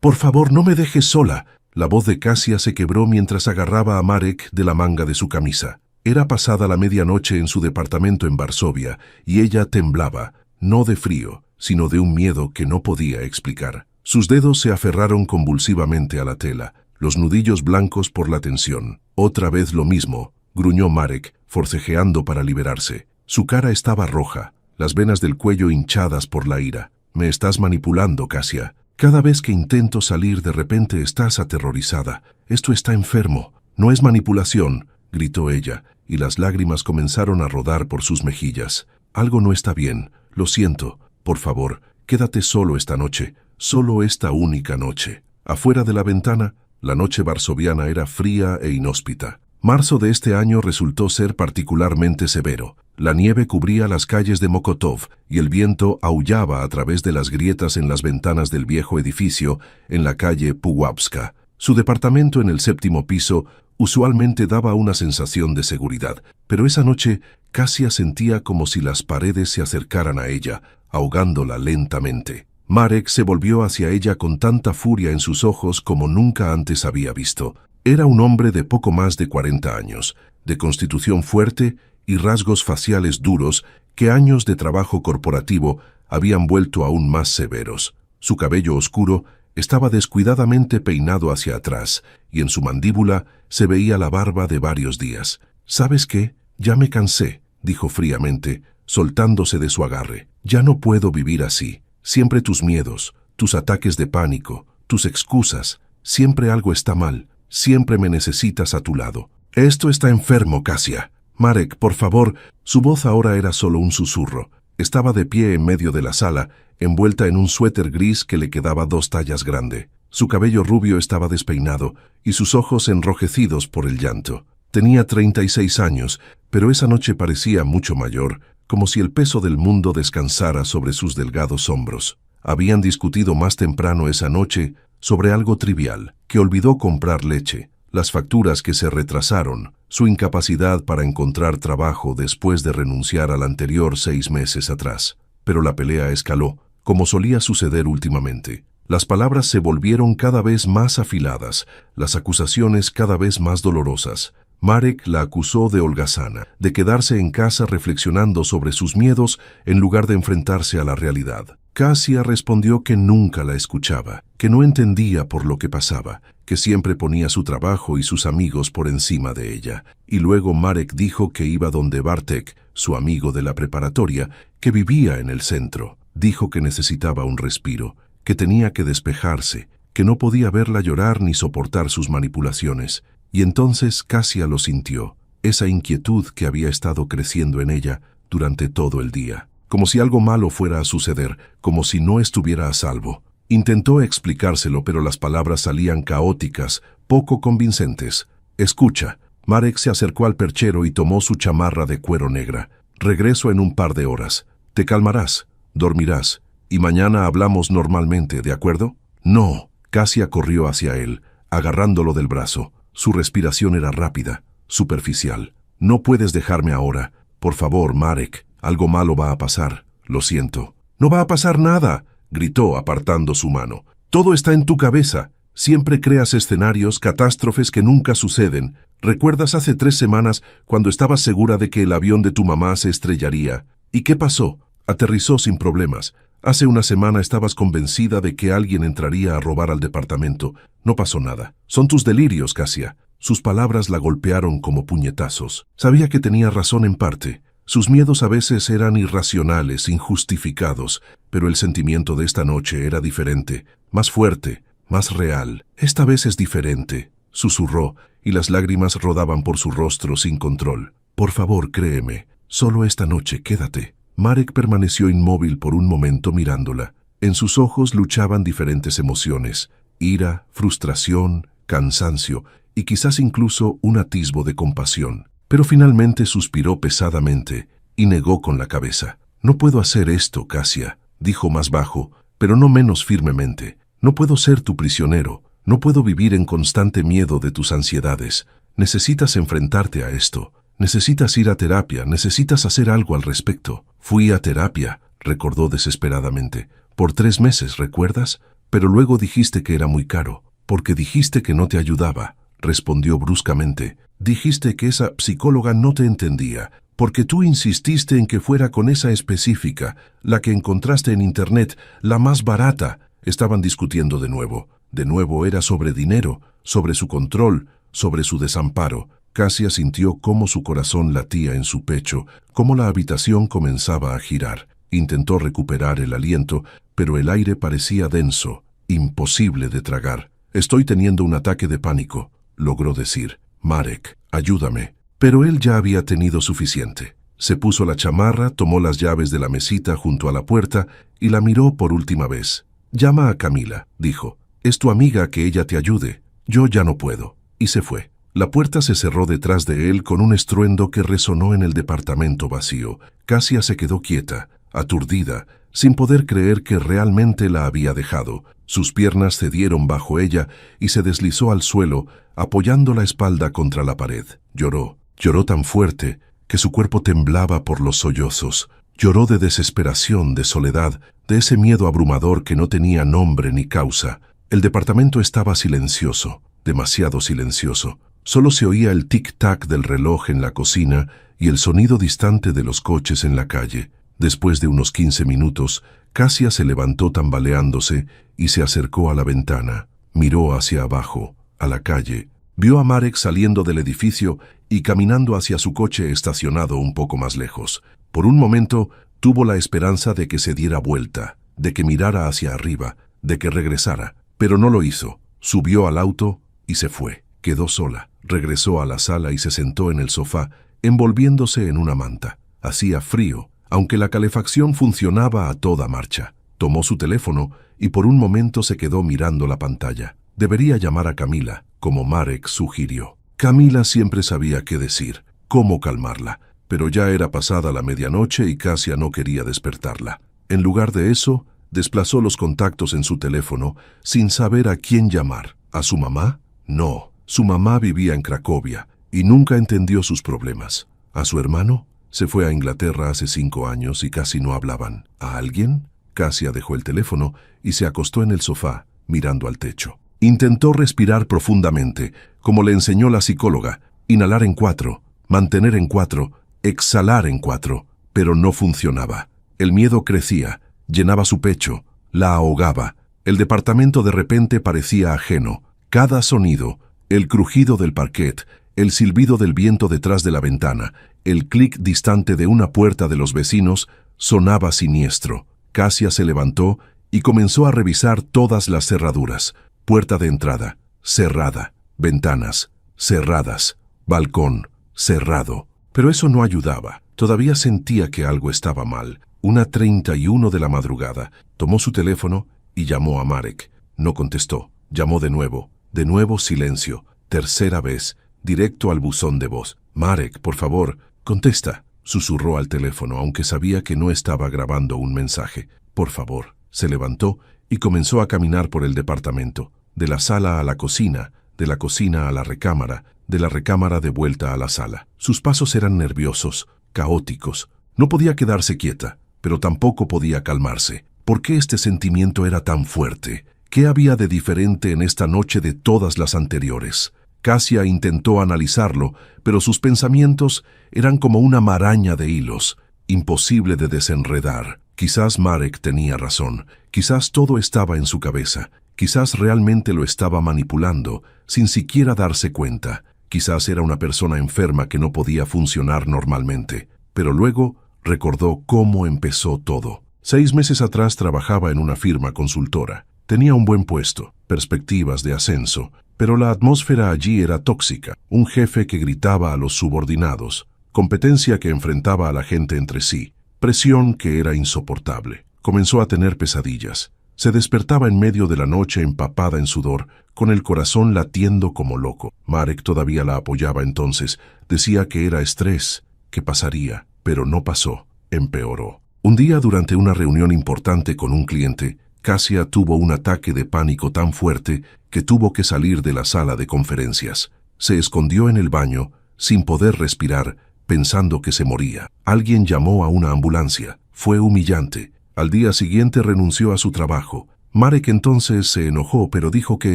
Por favor, no me dejes sola. La voz de Kasia se quebró mientras agarraba a Marek de la manga de su camisa. Era pasada la medianoche en su departamento en Varsovia y ella temblaba, no de frío, sino de un miedo que no podía explicar. Sus dedos se aferraron convulsivamente a la tela, los nudillos blancos por la tensión. Otra vez lo mismo, gruñó Marek, forcejeando para liberarse. Su cara estaba roja, las venas del cuello hinchadas por la ira. Me estás manipulando, Kasia. Cada vez que intento salir, de repente estás aterrorizada. Esto está enfermo. No es manipulación, gritó ella, y las lágrimas comenzaron a rodar por sus mejillas. Algo no está bien. Lo siento. Por favor, quédate solo esta noche. Solo esta única noche. Afuera de la ventana, la noche varsoviana era fría e inhóspita. Marzo de este año resultó ser particularmente severo. La nieve cubría las calles de Mokotów y el viento aullaba a través de las grietas en las ventanas del viejo edificio en la calle Puławska. Su departamento en el 7º piso usualmente daba una sensación de seguridad, pero esa noche Kasia sentía como si las paredes se acercaran a ella, ahogándola lentamente. Marek se volvió hacia ella con tanta furia en sus ojos como nunca antes había visto. Era un hombre de poco más de 40 años, de constitución fuerte y rasgos faciales duros que años de trabajo corporativo habían vuelto aún más severos. Su cabello oscuro estaba descuidadamente peinado hacia atrás y en su mandíbula se veía la barba de varios días. «¿Sabes qué? Ya me cansé», dijo fríamente, soltándose de su agarre. «Ya no puedo vivir así. Siempre tus miedos, tus ataques de pánico, tus excusas. Siempre algo está mal. Siempre me necesitas a tu lado. Esto está enfermo, Kasia». «Marek, por favor». Su voz ahora era solo un susurro. Estaba de pie en medio de la sala, envuelta en un suéter gris que le quedaba 2 tallas grande. Su cabello rubio estaba despeinado y sus ojos enrojecidos por el llanto. Tenía 36 años, pero esa noche parecía mucho mayor, como si el peso del mundo descansara sobre sus delgados hombros. Habían discutido más temprano esa noche sobre algo trivial, que olvidó comprar leche, las facturas que se retrasaron, su incapacidad para encontrar trabajo después de renunciar al anterior 6 meses atrás. Pero la pelea escaló, como solía suceder últimamente. Las palabras se volvieron cada vez más afiladas, las acusaciones cada vez más dolorosas. Marek la acusó de holgazana, de quedarse en casa reflexionando sobre sus miedos en lugar de enfrentarse a la realidad. Kasia respondió que nunca la escuchaba, que no entendía por lo que pasaba, que siempre ponía su trabajo y sus amigos por encima de ella. Y luego Marek dijo que iba donde Bartek, su amigo de la preparatoria, que vivía en el centro. Dijo que necesitaba un respiro, que tenía que despejarse, que no podía verla llorar ni soportar sus manipulaciones. Y entonces Kasia lo sintió, esa inquietud que había estado creciendo en ella durante todo el día. Como si algo malo fuera a suceder, como si no estuviera a salvo. Intentó explicárselo, pero las palabras salían caóticas, poco convincentes. «Escucha». Marek se acercó al perchero y tomó su chamarra de cuero negra. «Regreso en un par de horas. Te calmarás, dormirás, y mañana hablamos normalmente, ¿de acuerdo?» «No». Kasia corrió hacia él, agarrándolo del brazo. Su respiración era rápida, superficial. «No puedes dejarme ahora. Por favor, Marek. Algo malo va a pasar. Lo siento». «No va a pasar nada», gritó apartando su mano. «Todo está en tu cabeza. Siempre creas escenarios, catástrofes que nunca suceden. ¿Recuerdas hace 3 semanas cuando estabas segura de que el avión de tu mamá se estrellaría? ¿Y qué pasó? Aterrizó sin problemas. Hace una semana estabas convencida de que alguien entraría a robar al departamento. No pasó nada. Son tus delirios, Kasia». Sus palabras la golpearon como puñetazos. Sabía que tenía razón en parte. Sus miedos a veces eran irracionales, injustificados, pero el sentimiento de esta noche era diferente, más fuerte, más real. «Esta vez es diferente», susurró, y las lágrimas rodaban por su rostro sin control. «Por favor, créeme. Solo esta noche, quédate». Marek permaneció inmóvil por un momento mirándola. En sus ojos luchaban diferentes emociones: ira, frustración, cansancio y quizás incluso un atisbo de compasión. Pero finalmente suspiró pesadamente y negó con la cabeza. «No puedo hacer esto, Kasia», dijo más bajo, pero no menos firmemente. «No puedo ser tu prisionero. No puedo vivir en constante miedo de tus ansiedades. Necesitas enfrentarte a esto. Necesitas ir a terapia. Necesitas hacer algo al respecto». «Fui a terapia», recordó desesperadamente. «Por 3 meses, ¿recuerdas? Pero luego dijiste que era muy caro, porque dijiste que no te ayudaba, respondió bruscamente. Dijiste que esa psicóloga no te entendía, porque tú insististe en que fuera con esa específica, la que encontraste en internet, la más barata. Estaban discutiendo de nuevo. De nuevo era sobre dinero, sobre su control, sobre su desamparo. Cassia sintió cómo su corazón latía en su pecho, cómo la habitación comenzaba a girar. Intentó recuperar el aliento, pero el aire parecía denso, imposible de tragar. Estoy teniendo un ataque de pánico, logró decir. Marek, ayúdame. Pero él ya había tenido suficiente. Se puso la chamarra, tomó las llaves de la mesita junto a la puerta y la miró por última vez. Llama a Camila, dijo. Es tu amiga, que ella te ayude. Yo ya no puedo. Y se fue. La puerta se cerró detrás de él con un estruendo que resonó en el departamento vacío. Cassia se quedó quieta, aturdida, sin poder creer que realmente la había dejado. Sus piernas cedieron bajo ella y se deslizó al suelo, apoyando la espalda contra la pared. Lloró. Lloró tan fuerte que su cuerpo temblaba por los sollozos. Lloró de desesperación, de soledad, de ese miedo abrumador que no tenía nombre ni causa. El departamento estaba silencioso, demasiado silencioso. Solo se oía el tic-tac del reloj en la cocina y el sonido distante de los coches en la calle. Después de unos 15 minutos, Cassia se levantó tambaleándose y se acercó a la ventana. Miró hacia abajo, a la calle. Vio a Marek saliendo del edificio y caminando hacia su coche estacionado un poco más lejos. Por un momento tuvo la esperanza de que se diera vuelta, de que mirara hacia arriba, de que regresara, pero no lo hizo. Subió al auto y se fue. Quedó sola. Regresó a la sala y se sentó en el sofá, envolviéndose en una manta. Hacía frío, aunque la calefacción funcionaba a toda marcha. Tomó su teléfono y por un momento se quedó mirando la pantalla. Debería llamar a Camila, como Marek sugirió. Camila siempre sabía qué decir, cómo calmarla, pero ya era pasada la medianoche y Cassia no quería despertarla. En lugar de eso, desplazó los contactos en su teléfono sin saber a quién llamar. ¿A su mamá? No, su mamá vivía en Cracovia y nunca entendió sus problemas. ¿A su hermano? Se fue a Inglaterra hace 5 años y casi no hablaban. ¿A alguien? Cassia dejó el teléfono y se acostó en el sofá, mirando al techo. Intentó respirar profundamente, como le enseñó la psicóloga, inhalar en 4, mantener en 4, exhalar en 4, pero no funcionaba. El miedo crecía, llenaba su pecho, la ahogaba. El departamento de repente parecía ajeno. Cada sonido, el crujido del parquet, el silbido del viento detrás de la ventana, el clic distante de una puerta de los vecinos, sonaba siniestro. Cassia se levantó y comenzó a revisar todas las cerraduras. Puerta de entrada, cerrada. Ventanas, cerradas. Balcón, cerrado. Pero eso no ayudaba. Todavía sentía que algo estaba mal. 1:31 de la madrugada. Tomó su teléfono y llamó a Marek. No contestó. Llamó de nuevo. De nuevo silencio. Tercera vez, directo al buzón de voz. Marek, por favor, contesta. Susurró al teléfono, aunque sabía que no estaba grabando un mensaje. Por favor. Se levantó y comenzó a caminar por el departamento, de la sala a la cocina, de la cocina a la recámara, de la recámara de vuelta a la sala. Sus pasos eran nerviosos, caóticos. No podía quedarse quieta, pero tampoco podía calmarse. ¿Por qué este sentimiento era tan fuerte? ¿Qué había de diferente en esta noche de todas las anteriores? Cassia intentó analizarlo, pero sus pensamientos eran como una maraña de hilos, imposible de desenredar. Quizás Marek tenía razón, quizás todo estaba en su cabeza, quizás realmente lo estaba manipulando, sin siquiera darse cuenta. Quizás era una persona enferma que no podía funcionar normalmente. Pero luego recordó cómo empezó todo. 6 meses atrás trabajaba en una firma consultora. Tenía un buen puesto, perspectivas de ascenso, pero la atmósfera allí era tóxica. Un jefe que gritaba a los subordinados, competencia que enfrentaba a la gente entre sí, presión que era insoportable. Comenzó a tener pesadillas. Se despertaba en medio de la noche empapada en sudor, con el corazón latiendo como loco. Marek todavía la apoyaba entonces. Decía que era estrés, que pasaría, pero no pasó. Empeoró. Un día, durante una reunión importante con un cliente, Cassia tuvo un ataque de pánico tan fuerte que tuvo que salir de la sala de conferencias. Se escondió en el baño, sin poder respirar, pensando que se moría. Alguien llamó a una ambulancia. Fue humillante. Al día siguiente renunció a su trabajo. Marek entonces se enojó, pero dijo que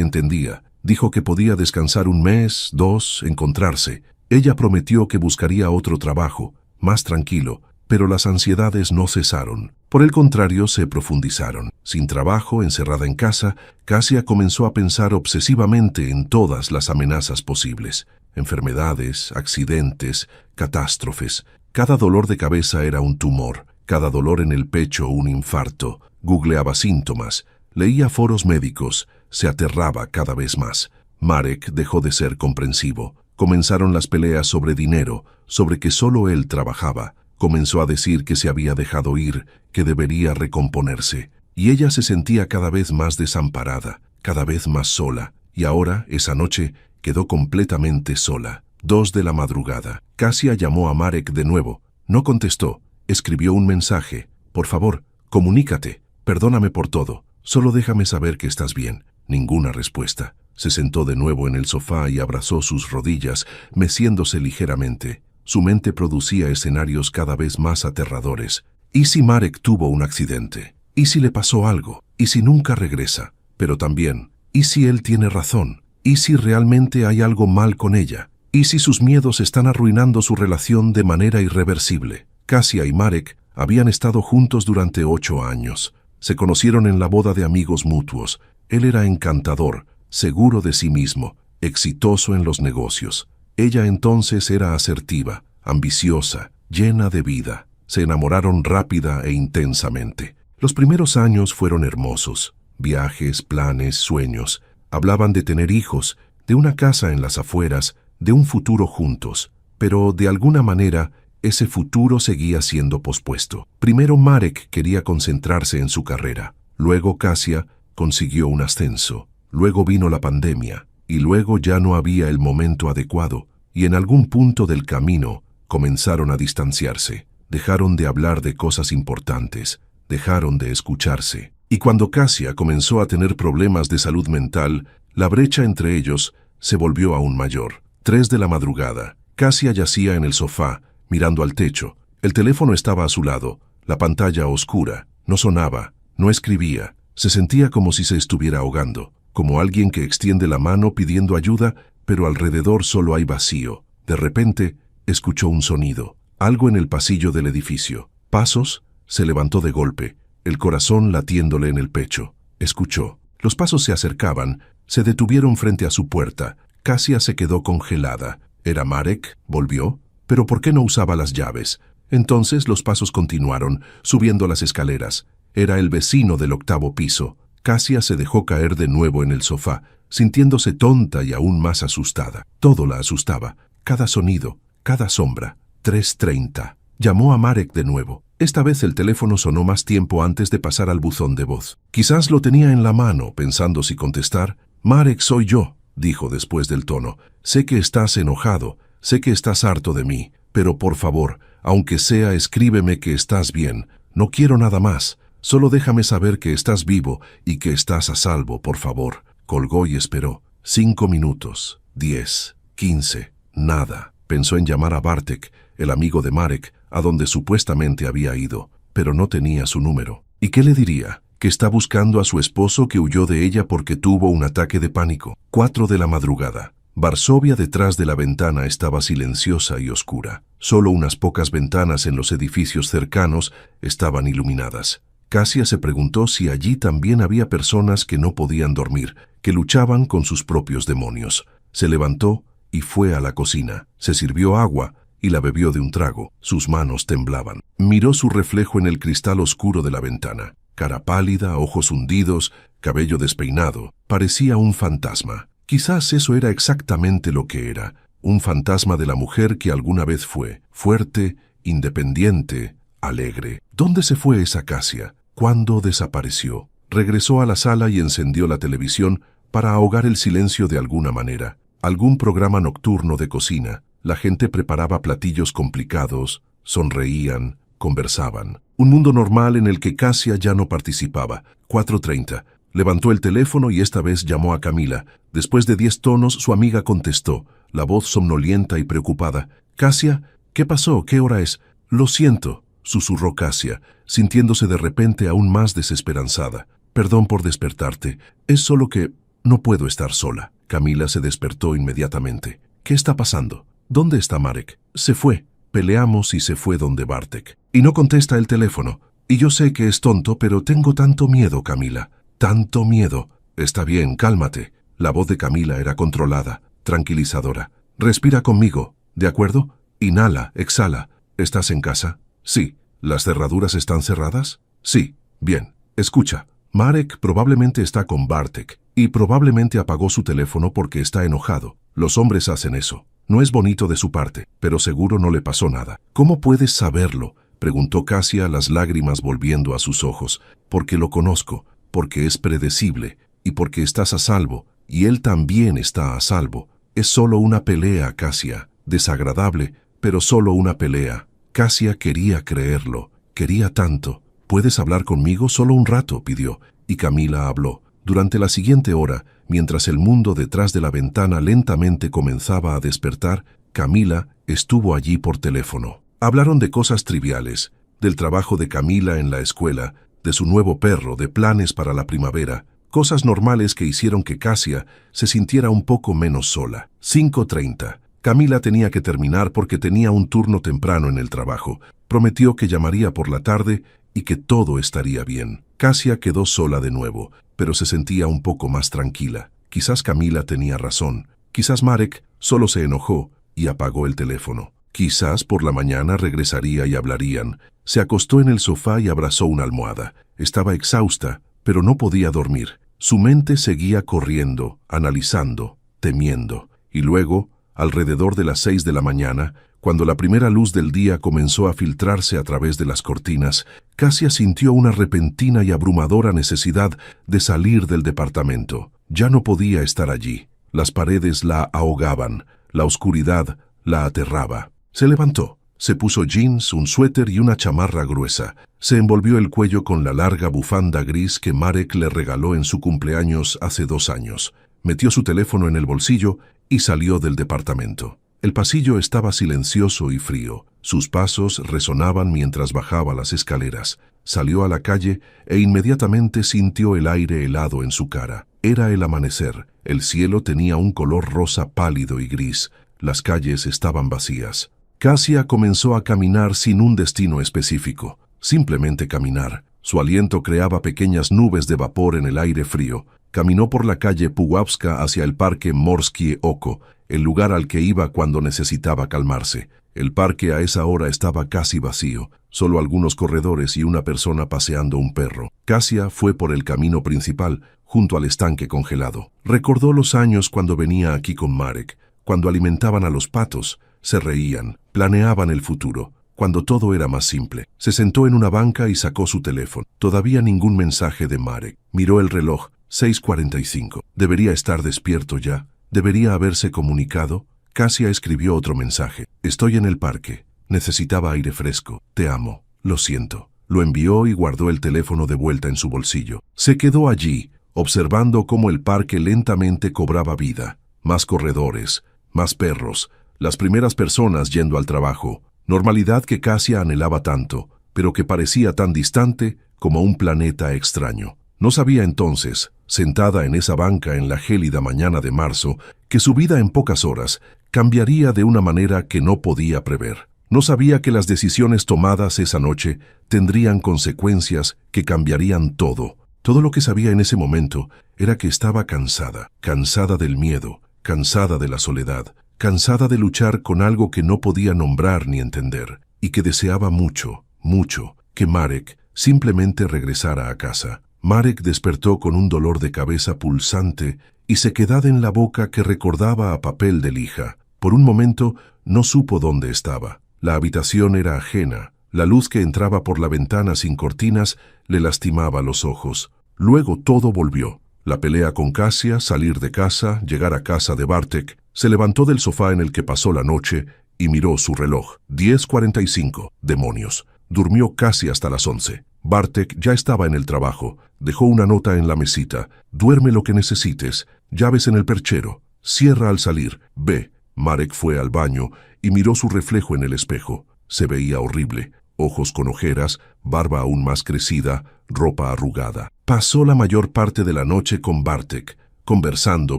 entendía. Dijo que podía descansar un mes, 2, encontrarse. Ella prometió que buscaría otro trabajo, más tranquilo, pero las ansiedades no cesaron. Por el contrario, se profundizaron. Sin trabajo, encerrada en casa, Kasia comenzó a pensar obsesivamente en todas las amenazas posibles. Enfermedades, accidentes, catástrofes. Cada dolor de cabeza era un tumor, cada dolor en el pecho un infarto. Googleaba síntomas, leía foros médicos, se aterraba cada vez más. Marek dejó de ser comprensivo. Comenzaron las peleas sobre dinero, sobre que solo él trabajaba. Comenzó a decir que se había dejado ir, que debería recomponerse. Y ella se sentía cada vez más desamparada, cada vez más sola. Y ahora, esa noche, quedó completamente sola. 2 de la madrugada. Kasia llamó a Marek de nuevo. No contestó. Escribió un mensaje. Por favor, comunícate. Perdóname por todo. Solo déjame saber que estás bien. Ninguna respuesta. Se sentó de nuevo en el sofá y abrazó sus rodillas, meciéndose ligeramente. Su mente producía escenarios cada vez más aterradores. ¿Y si Marek tuvo un accidente? ¿Y si le pasó algo? ¿Y si nunca regresa? Pero también, ¿y si él tiene razón? ¿Y si realmente hay algo mal con ella? ¿Y si sus miedos están arruinando su relación de manera irreversible? Kasia y Marek habían estado juntos durante 8 años. Se conocieron en la boda de amigos mutuos. Él era encantador, seguro de sí mismo, exitoso en los negocios. Ella entonces era asertiva, ambiciosa, llena de vida. Se enamoraron rápida e intensamente. Los primeros años fueron hermosos. Viajes, planes, sueños. Hablaban de tener hijos, de una casa en las afueras, de un futuro juntos. Pero, de alguna manera, ese futuro seguía siendo pospuesto. Primero Marek quería concentrarse en su carrera. Luego Kasia consiguió un ascenso. Luego vino la pandemia. Y luego ya no había el momento adecuado. Y en algún punto del camino comenzaron a distanciarse. Dejaron de hablar de cosas importantes. Dejaron de escucharse. Y cuando Kasia comenzó a tener problemas de salud mental, la brecha entre ellos se volvió aún mayor. 3 de la madrugada. Kasia yacía en el sofá, mirando al techo. El teléfono estaba a su lado, la pantalla oscura. No sonaba, no escribía. Se sentía como si se estuviera ahogando, como alguien que extiende la mano pidiendo ayuda, pero alrededor solo hay vacío. De repente, escuchó un sonido, algo en el pasillo del edificio. Pasos. Se levantó de golpe, el corazón latiéndole en el pecho. Escuchó. Los pasos se acercaban, se detuvieron frente a su puerta. Kasia se quedó congelada. ¿Era Marek? ¿Volvió? ¿Pero por qué no usaba las llaves? Entonces los pasos continuaron, subiendo las escaleras. Era el vecino del 8º piso. Kasia se dejó caer de nuevo en el sofá, sintiéndose tonta y aún más asustada. Todo la asustaba. Cada sonido, cada sombra. 3:30. Llamó a Marek de nuevo. Esta vez el teléfono sonó más tiempo antes de pasar al buzón de voz. Quizás lo tenía en la mano, pensando si contestar. «Marek, soy yo», dijo después del tono. «Sé que estás enojado, sé que estás harto de mí, pero por favor, aunque sea, escríbeme que estás bien. No quiero nada más. Solo déjame saber que estás vivo y que estás a salvo, por favor». Colgó y esperó. 5 minutos, 10, 15, nada. Pensó en llamar a Bartek, el amigo de Marek, a donde supuestamente había ido, pero no tenía su número. ¿Y qué le diría? Que está buscando a su esposo que huyó de ella porque tuvo un ataque de pánico. 4 de la madrugada. Varsovia detrás de la ventana estaba silenciosa y oscura. Solo unas pocas ventanas en los edificios cercanos estaban iluminadas. Kasia se preguntó si allí también había personas que no podían dormir, que luchaban con sus propios demonios. Se levantó y fue a la cocina. Se sirvió agua y la bebió de un trago. Sus manos temblaban. Miró su reflejo en el cristal oscuro de la ventana. Cara pálida, ojos hundidos, cabello despeinado. Parecía un fantasma. Quizás eso era exactamente lo que era. Un fantasma de la mujer que alguna vez fue. Fuerte, independiente, alegre. ¿Dónde se fue esa Kasia? ¿Cuándo desapareció? Regresó a la sala y encendió la televisión para ahogar el silencio de alguna manera. Algún programa nocturno de cocina. La gente preparaba platillos complicados, sonreían, conversaban. Un mundo normal en el que Kasia ya no participaba. 4:30. Levantó el teléfono y esta vez llamó a Camila. Después de 10 tonos, su amiga contestó, la voz somnolienta y preocupada. «Kasia, ¿qué pasó? ¿Qué hora es?» «Lo siento», susurró Kasia, sintiéndose de repente aún más desesperanzada. Perdón por despertarte. Es solo que no puedo estar sola. Camila se despertó inmediatamente. ¿Qué está pasando? ¿Dónde está Marek? Se fue. Peleamos y se fue donde Bartek. Y no contesta el teléfono. Y yo sé que es tonto, pero tengo tanto miedo, Camila. Tanto miedo. Está bien, cálmate. La voz de Camila era controlada, tranquilizadora. Respira conmigo, ¿de acuerdo? Inhala, exhala. ¿Estás en casa? Sí. ¿Las cerraduras están cerradas? Sí. Bien. Escucha. Marek probablemente está con Bartek y probablemente apagó su teléfono porque está enojado. Los hombres hacen eso. No es bonito de su parte, pero seguro no le pasó nada. ¿Cómo puedes saberlo?, preguntó Kasia, las lágrimas volviendo a sus ojos. Porque lo conozco, porque es predecible y porque estás a salvo, y él también está a salvo. Es solo una pelea, Kasia. Desagradable, pero solo una pelea. Kasia quería creerlo. Quería tanto. «¿Puedes hablar conmigo solo un rato?», pidió, y Camila habló. Durante la siguiente hora, mientras el mundo detrás de la ventana lentamente comenzaba a despertar, Camila estuvo allí por teléfono. Hablaron de cosas triviales, del trabajo de Camila en la escuela, de su nuevo perro, de planes para la primavera, cosas normales que hicieron que Kasia se sintiera un poco menos sola. 5:30. Camila tenía que terminar porque tenía un turno temprano en el trabajo. Prometió que llamaría por la tarde y que todo estaría bien. Kasia quedó sola de nuevo, pero se sentía un poco más tranquila. Quizás Camila tenía razón. Quizás Marek solo se enojó y apagó el teléfono. Quizás por la mañana regresaría y hablarían. Se acostó en el sofá y abrazó una almohada. Estaba exhausta, pero no podía dormir. Su mente seguía corriendo, analizando, temiendo. Y luego, alrededor de las 6 de la mañana, cuando la primera luz del día comenzó a filtrarse a través de las cortinas, Kasia sintió una repentina y abrumadora necesidad de salir del departamento. Ya no podía estar allí. Las paredes la ahogaban, la oscuridad la aterraba. Se levantó, se puso jeans, un suéter y una chamarra gruesa. Se envolvió el cuello con la larga bufanda gris que Marek le regaló en su cumpleaños hace 2 años. Metió su teléfono en el bolsillo y salió del departamento. El pasillo estaba silencioso y frío. Sus pasos resonaban mientras bajaba las escaleras. Salió a la calle e inmediatamente sintió el aire helado en su cara. Era el amanecer. El cielo tenía un color rosa pálido y gris. Las calles estaban vacías. Kasia comenzó a caminar sin un destino específico. Simplemente caminar. Su aliento creaba pequeñas nubes de vapor en el aire frío. Caminó por la calle Puławska hacia el parque Morskie Oko, el lugar al que iba cuando necesitaba calmarse. El parque a esa hora estaba casi vacío, solo algunos corredores y una persona paseando un perro. Kasia fue por el camino principal, junto al estanque congelado. Recordó los años cuando venía aquí con Marek, cuando alimentaban a los patos, se reían, planeaban el futuro, cuando todo era más simple. Se sentó en una banca y sacó su teléfono. Todavía ningún mensaje de Marek. Miró el reloj. 6:45. Debería estar despierto ya. Debería haberse comunicado. Kasia escribió otro mensaje. Estoy en el parque. Necesitaba aire fresco. Te amo. Lo siento. Lo envió y guardó el teléfono de vuelta en su bolsillo. Se quedó allí, observando cómo el parque lentamente cobraba vida. Más corredores, más perros, las primeras personas yendo al trabajo. Normalidad que Kasia anhelaba tanto, pero que parecía tan distante como un planeta extraño. No sabía entonces, sentada en esa banca en la gélida mañana de marzo, que su vida en pocas horas cambiaría de una manera que no podía prever. No sabía que las decisiones tomadas esa noche tendrían consecuencias que cambiarían todo. Todo lo que sabía en ese momento era que estaba cansada, cansada del miedo, cansada de la soledad, cansada de luchar con algo que no podía nombrar ni entender, y que deseaba mucho, mucho, que Marek simplemente regresara a casa. Marek despertó con un dolor de cabeza pulsante y sequedad en la boca que recordaba a papel de lija. Por un momento no supo dónde estaba. La habitación era ajena. La luz que entraba por la ventana sin cortinas le lastimaba los ojos. Luego todo volvió. La pelea con Kasia, salir de casa, llegar a casa de Bartek. Se levantó del sofá en el que pasó la noche y miró su reloj. 10:45. Demonios. Durmió casi hasta las 11. Bartek ya estaba en el trabajo. Dejó una nota en la mesita. Duerme lo que necesites. Llaves en el perchero. Cierra al salir. Ve. Marek fue al baño y miró su reflejo en el espejo. Se veía horrible. ojos con ojeras, barba aún más crecida, ropa arrugada. Pasó la mayor parte de la noche con Bartek, conversando,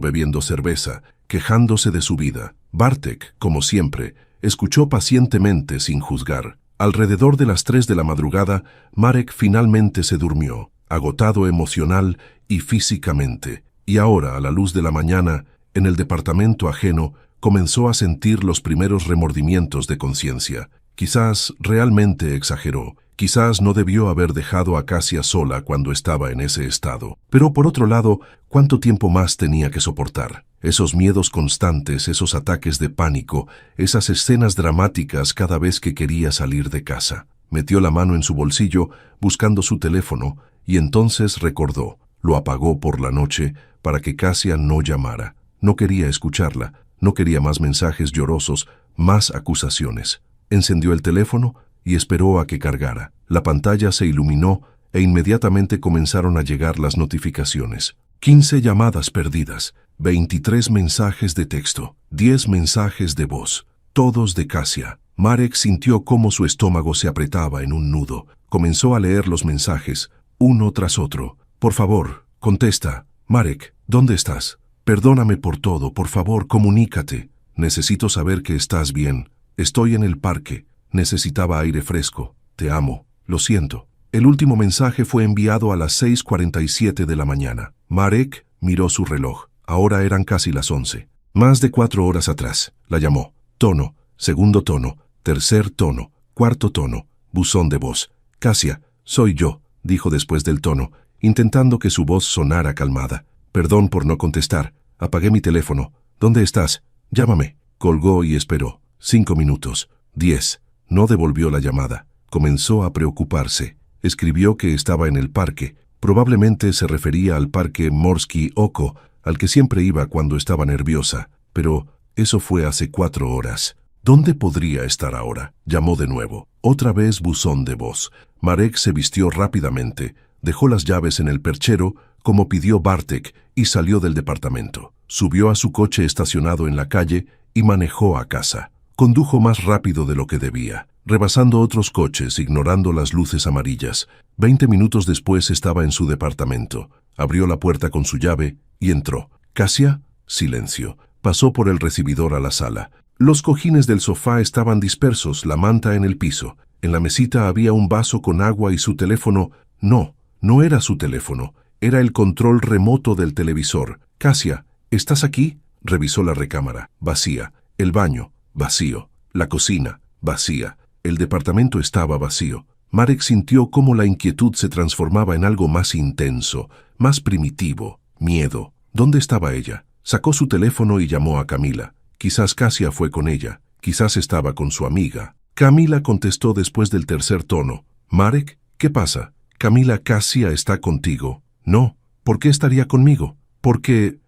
bebiendo cerveza, quejándose de su vida. Bartek, como siempre, escuchó pacientemente sin juzgar. Alrededor de las 3 de la madrugada, Marek finalmente se durmió, agotado emocional y físicamente. Y ahora, a la luz de la mañana, en el departamento ajeno, comenzó a sentir los primeros remordimientos de conciencia. Quizás realmente exageró. Quizás no debió haber dejado a Kasia sola cuando estaba en ese estado. Pero por otro lado, ¿cuánto tiempo más tenía que soportar? Esos miedos constantes, esos ataques de pánico, esas escenas dramáticas cada vez que quería salir de casa. Metió la mano en su bolsillo, buscando su teléfono, y entonces recordó. Lo apagó por la noche para que Kasia no llamara. No quería escucharla, no quería más mensajes llorosos, más acusaciones. Encendió el teléfono y esperó a que cargara. La pantalla se iluminó e inmediatamente comenzaron a llegar las notificaciones. 15 llamadas perdidas, 23 mensajes de texto, 10 mensajes de voz, todos de Kasia. Marek sintió cómo su estómago se apretaba en un nudo. Comenzó a leer los mensajes, uno tras otro. Por favor, contesta. Marek, ¿dónde estás? Perdóname por todo, por favor, comunícate. Necesito saber que estás bien. Estoy en el parque. Necesitaba aire fresco. Te amo. Lo siento. El último mensaje fue enviado a las 6:47 de la mañana. Marek miró su reloj. Ahora eran casi las 11. Más de 4 horas atrás. La llamó. Tono, segundo tono, tercer tono, cuarto tono, buzón de voz. Kasia, soy yo, dijo después del tono, intentando que su voz sonara calmada. Perdón por no contestar. Apagué mi teléfono. ¿Dónde estás? Llámame. Colgó y esperó. 5 minutos. 10. No devolvió la llamada. Comenzó a preocuparse. Escribió que estaba en el parque. Probablemente se refería al parque Morskie Oko, al que siempre iba cuando estaba nerviosa. Pero eso fue hace 4 horas. ¿Dónde podría estar ahora? Llamó de nuevo. Otra vez buzón de voz. Marek se vistió rápidamente, dejó las llaves en el perchero, como pidió Bartek, y salió del departamento. Subió a su coche estacionado en la calle y manejó a casa. Condujo más rápido de lo que debía, rebasando otros coches, ignorando las luces amarillas. 20 minutos después estaba en su departamento. Abrió la puerta con su llave y entró. ¿Kasia? Silencio. Pasó por el recibidor a la sala. Los cojines del sofá estaban dispersos, la manta en el piso. En la mesita había un vaso con agua y su teléfono. No era su teléfono. Era el control remoto del televisor. Kasia, ¿estás aquí? Revisó la recámara. Vacía. El baño. Vacío. La cocina. Vacía. El departamento estaba vacío. Marek sintió cómo la inquietud se transformaba en algo más intenso, más primitivo. Miedo. ¿Dónde estaba ella? Sacó su teléfono y llamó a Camila. Quizás Kasia fue con ella. Quizás estaba con su amiga. Camila contestó después del tercer tono. «Marek, ¿qué pasa? Camila, Kasia está contigo». «No. ¿Por qué estaría conmigo?» Porque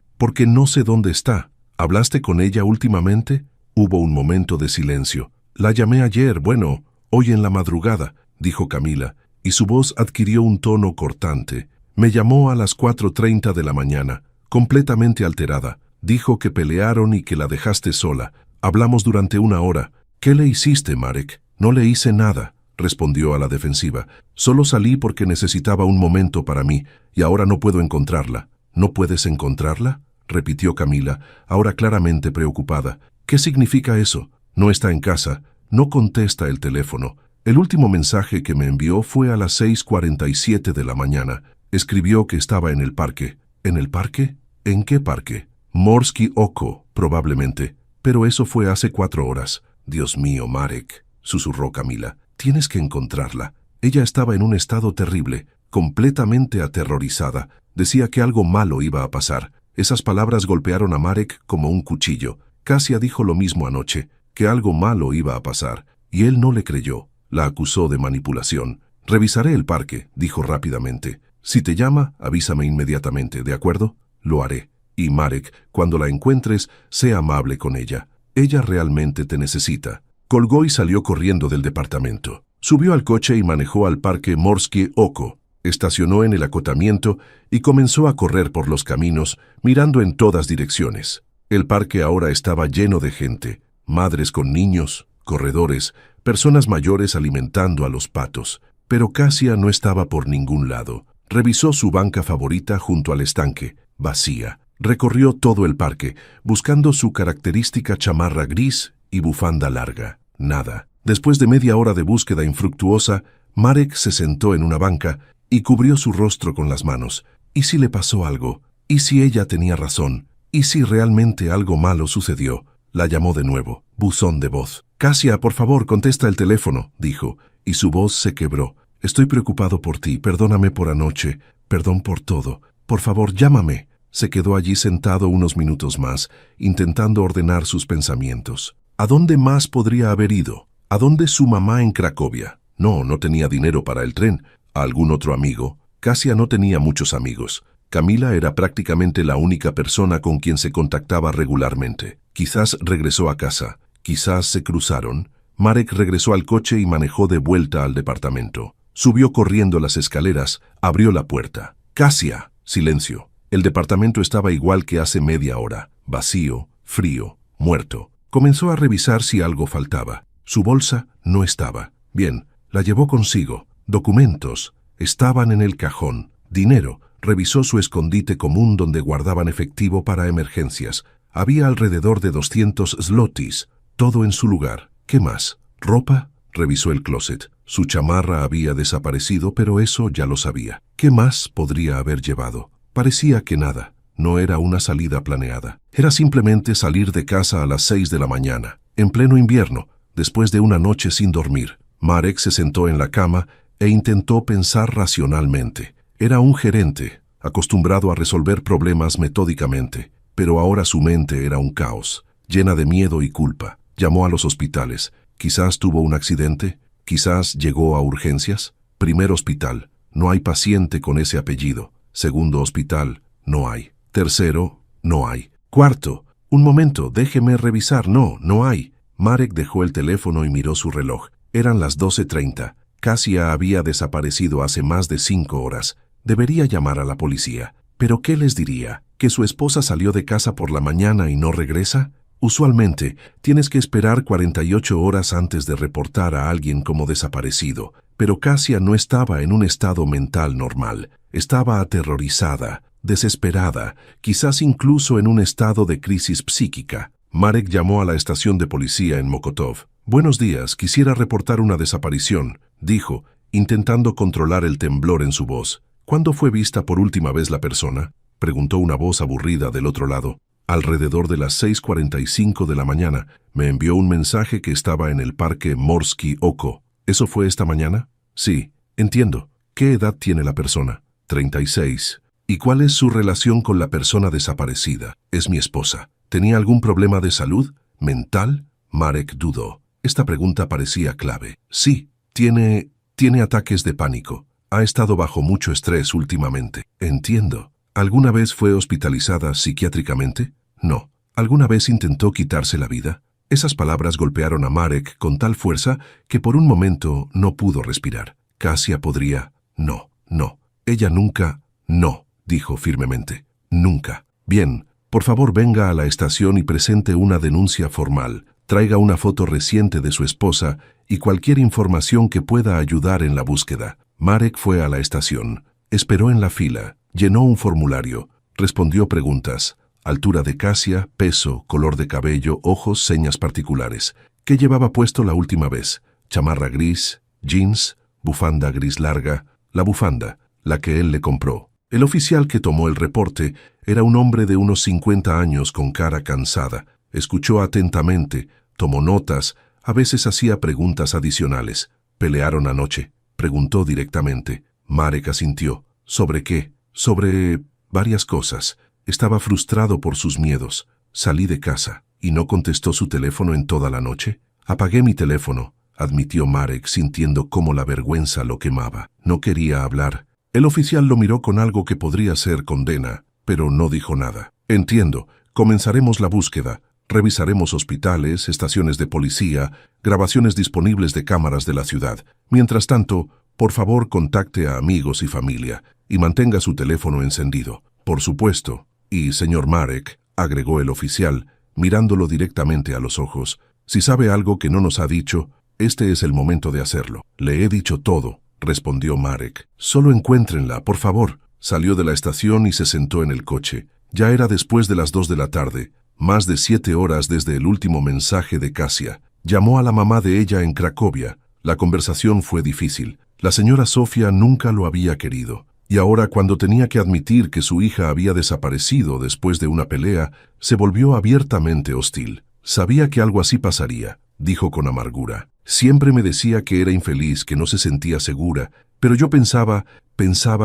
no sé dónde está. ¿Hablaste con ella últimamente?» Hubo un momento de silencio. «La llamé ayer, hoy en la madrugada», dijo Camila, y su voz adquirió un tono cortante. «Me llamó a las 4:30 de la mañana, completamente alterada. Dijo que pelearon y que la dejaste sola. Hablamos durante 1 hora. ¿Qué le hiciste, Marek?» «No le hice nada», respondió a la defensiva. «Solo salí porque necesitaba un momento para mí, y ahora no puedo encontrarla». «¿No puedes encontrarla?», repitió Camila, ahora claramente preocupada. «¿Qué significa eso? No está en casa, no contesta el teléfono. El último mensaje que me envió fue a las 6:47 de la mañana. Escribió que estaba en el parque». «¿En el parque? ¿En qué parque?» «Morskie Oko, probablemente. Pero eso fue hace 4 horas». «Dios mío, Marek», susurró Camila. «Tienes que encontrarla». Ella estaba en un estado terrible, completamente aterrorizada. Decía que algo malo iba a pasar. Esas palabras golpearon a Marek como un cuchillo. Kasia dijo lo mismo anoche, que algo malo iba a pasar, y él no le creyó. La acusó de manipulación. «Revisaré el parque», dijo rápidamente. «Si te llama, avísame inmediatamente, ¿de acuerdo?» «Lo haré. Y Marek, cuando la encuentres, sé amable con ella. Ella realmente te necesita». Colgó y salió corriendo del departamento. Subió al coche y manejó al parque Morskie Oko. Estacionó en el acotamiento y comenzó a correr por los caminos, mirando en todas direcciones. El parque ahora estaba lleno de gente, madres con niños, corredores, personas mayores alimentando a los patos. Pero Kasia no estaba por ningún lado. Revisó su banca favorita junto al estanque, vacía. Recorrió todo el parque, buscando su característica chamarra gris y bufanda larga. Nada. Después de media hora de búsqueda infructuosa, Marek se sentó en una banca y cubrió su rostro con las manos. ¿Y si le pasó algo? ¿Y si ella tenía razón? ¿Y si realmente algo malo sucedió? La llamó de nuevo. Buzón de voz. «Kasia, por favor, contesta el teléfono», dijo, y su voz se quebró. «Estoy preocupado por ti. Perdóname por anoche. Perdón por todo. Por favor, llámame». Se quedó allí sentado unos minutos más, intentando ordenar sus pensamientos. ¿A dónde más podría haber ido? ¿A dónde su mamá en Cracovia? No tenía dinero para el tren. ¿A algún otro amigo? Kasia no tenía muchos amigos. Camila era prácticamente la única persona con quien se contactaba regularmente. Quizás regresó a casa. Quizás se cruzaron. Marek regresó al coche y manejó de vuelta al departamento. Subió corriendo las escaleras, abrió la puerta. «Kasia». Silencio. El departamento estaba igual que hace media hora. Vacío, frío, muerto. Comenzó a revisar si algo faltaba. Su bolsa no estaba. Bien, la llevó consigo. Documentos. Estaban en el cajón. Dinero. Revisó su escondite común donde guardaban efectivo para emergencias. Había alrededor de 200 zlotys. Todo en su lugar. ¿Qué más? ¿Ropa? Revisó el closet. Su chamarra había desaparecido, pero eso ya lo sabía. ¿Qué más podría haber llevado? Parecía que nada. No era una salida planeada. Era simplemente salir de casa a las 6 de la mañana, en pleno invierno, después de una noche sin dormir. Marek se sentó en la cama e intentó pensar racionalmente. Era un gerente, acostumbrado a resolver problemas metódicamente, pero ahora su mente era un caos, llena de miedo y culpa. Llamó a los hospitales. Quizás tuvo un accidente, quizás llegó a urgencias. Primer hospital. No hay paciente con ese apellido. Segundo hospital, no hay. Tercero, no hay. Cuarto, un momento, déjeme revisar. No hay. Marek dejó el teléfono y miró su reloj. Eran las 12:30. Kasia había desaparecido hace más de 5 horas. Debería llamar a la policía. ¿Pero qué les diría? ¿Que su esposa salió de casa por la mañana y no regresa? Usualmente, tienes que esperar 48 horas antes de reportar a alguien como desaparecido. Pero Kasia no estaba en un estado mental normal. Estaba aterrorizada, desesperada, quizás incluso en un estado de crisis psíquica. Marek llamó a la estación de policía en Mokotów. «Buenos días, quisiera reportar una desaparición», dijo, intentando controlar el temblor en su voz. «¿Cuándo fue vista por última vez la persona?», preguntó una voz aburrida del otro lado. «Alrededor de las 6:45 de la mañana. Me envió un mensaje que estaba en el parque Morskie Oko». «¿Eso fue esta mañana?». «Sí, entiendo. ¿Qué edad tiene la persona?». 36. «¿Y cuál es su relación con la persona desaparecida?». «Es mi esposa». «¿Tenía algún problema de salud? ¿Mental?». Marek dudó. Esta pregunta parecía clave. «Sí, tiene ataques de pánico. Ha estado bajo mucho estrés últimamente». «Entiendo. ¿Alguna vez fue hospitalizada psiquiátricamente?». «No». «¿Alguna vez intentó quitarse la vida?». Esas palabras golpearon a Marek con tal fuerza que por un momento no pudo respirar. Kasia podría... No. Ella nunca... No, dijo firmemente. Nunca. Bien, por favor venga a la estación y presente una denuncia formal. Traiga una foto reciente de su esposa y cualquier información que pueda ayudar en la búsqueda. Marek fue a la estación. Esperó en la fila. Llenó un formulario. Respondió preguntas. Altura de Kasia, peso, color de cabello, ojos, señas particulares. ¿Qué llevaba puesto la última vez? Chamarra gris, jeans, bufanda gris larga. La bufanda, la que él le compró. El oficial que tomó el reporte era un hombre de unos 50 años con cara cansada. Escuchó atentamente, tomó notas, a veces hacía preguntas adicionales. ¿Pelearon anoche?, preguntó directamente. Marek asintió. ¿Sobre qué? Sobre varias cosas. Estaba frustrado por sus miedos. Salí de casa. ¿Y no contestó su teléfono en toda la noche? Apagué mi teléfono, admitió Marek sintiendo cómo la vergüenza lo quemaba. No quería hablar. El oficial lo miró con algo que podría ser condena, pero no dijo nada. Entiendo. Comenzaremos la búsqueda. Revisaremos hospitales, estaciones de policía, grabaciones disponibles de cámaras de la ciudad. Mientras tanto, por favor contacte a amigos y familia y mantenga su teléfono encendido. Por supuesto. Y, señor Marek, agregó el oficial, mirándolo directamente a los ojos, Si sabe algo que no nos ha dicho, este es el momento de hacerlo. Le he dicho todo, respondió Marek. Solo encuéntrenla, por favor. Salió de la estación y se sentó en el coche. Ya era después de las 2 de la tarde, más de 7 horas desde el último mensaje de Kasia. Llamó a la mamá de ella en Cracovia. La conversación fue difícil. La señora Sofia nunca lo había querido. Y ahora, cuando tenía que admitir que su hija había desaparecido después de una pelea, se volvió abiertamente hostil. Sabía que algo así pasaría, dijo con amargura. Siempre me decía que era infeliz, que no se sentía segura, pero yo pensaba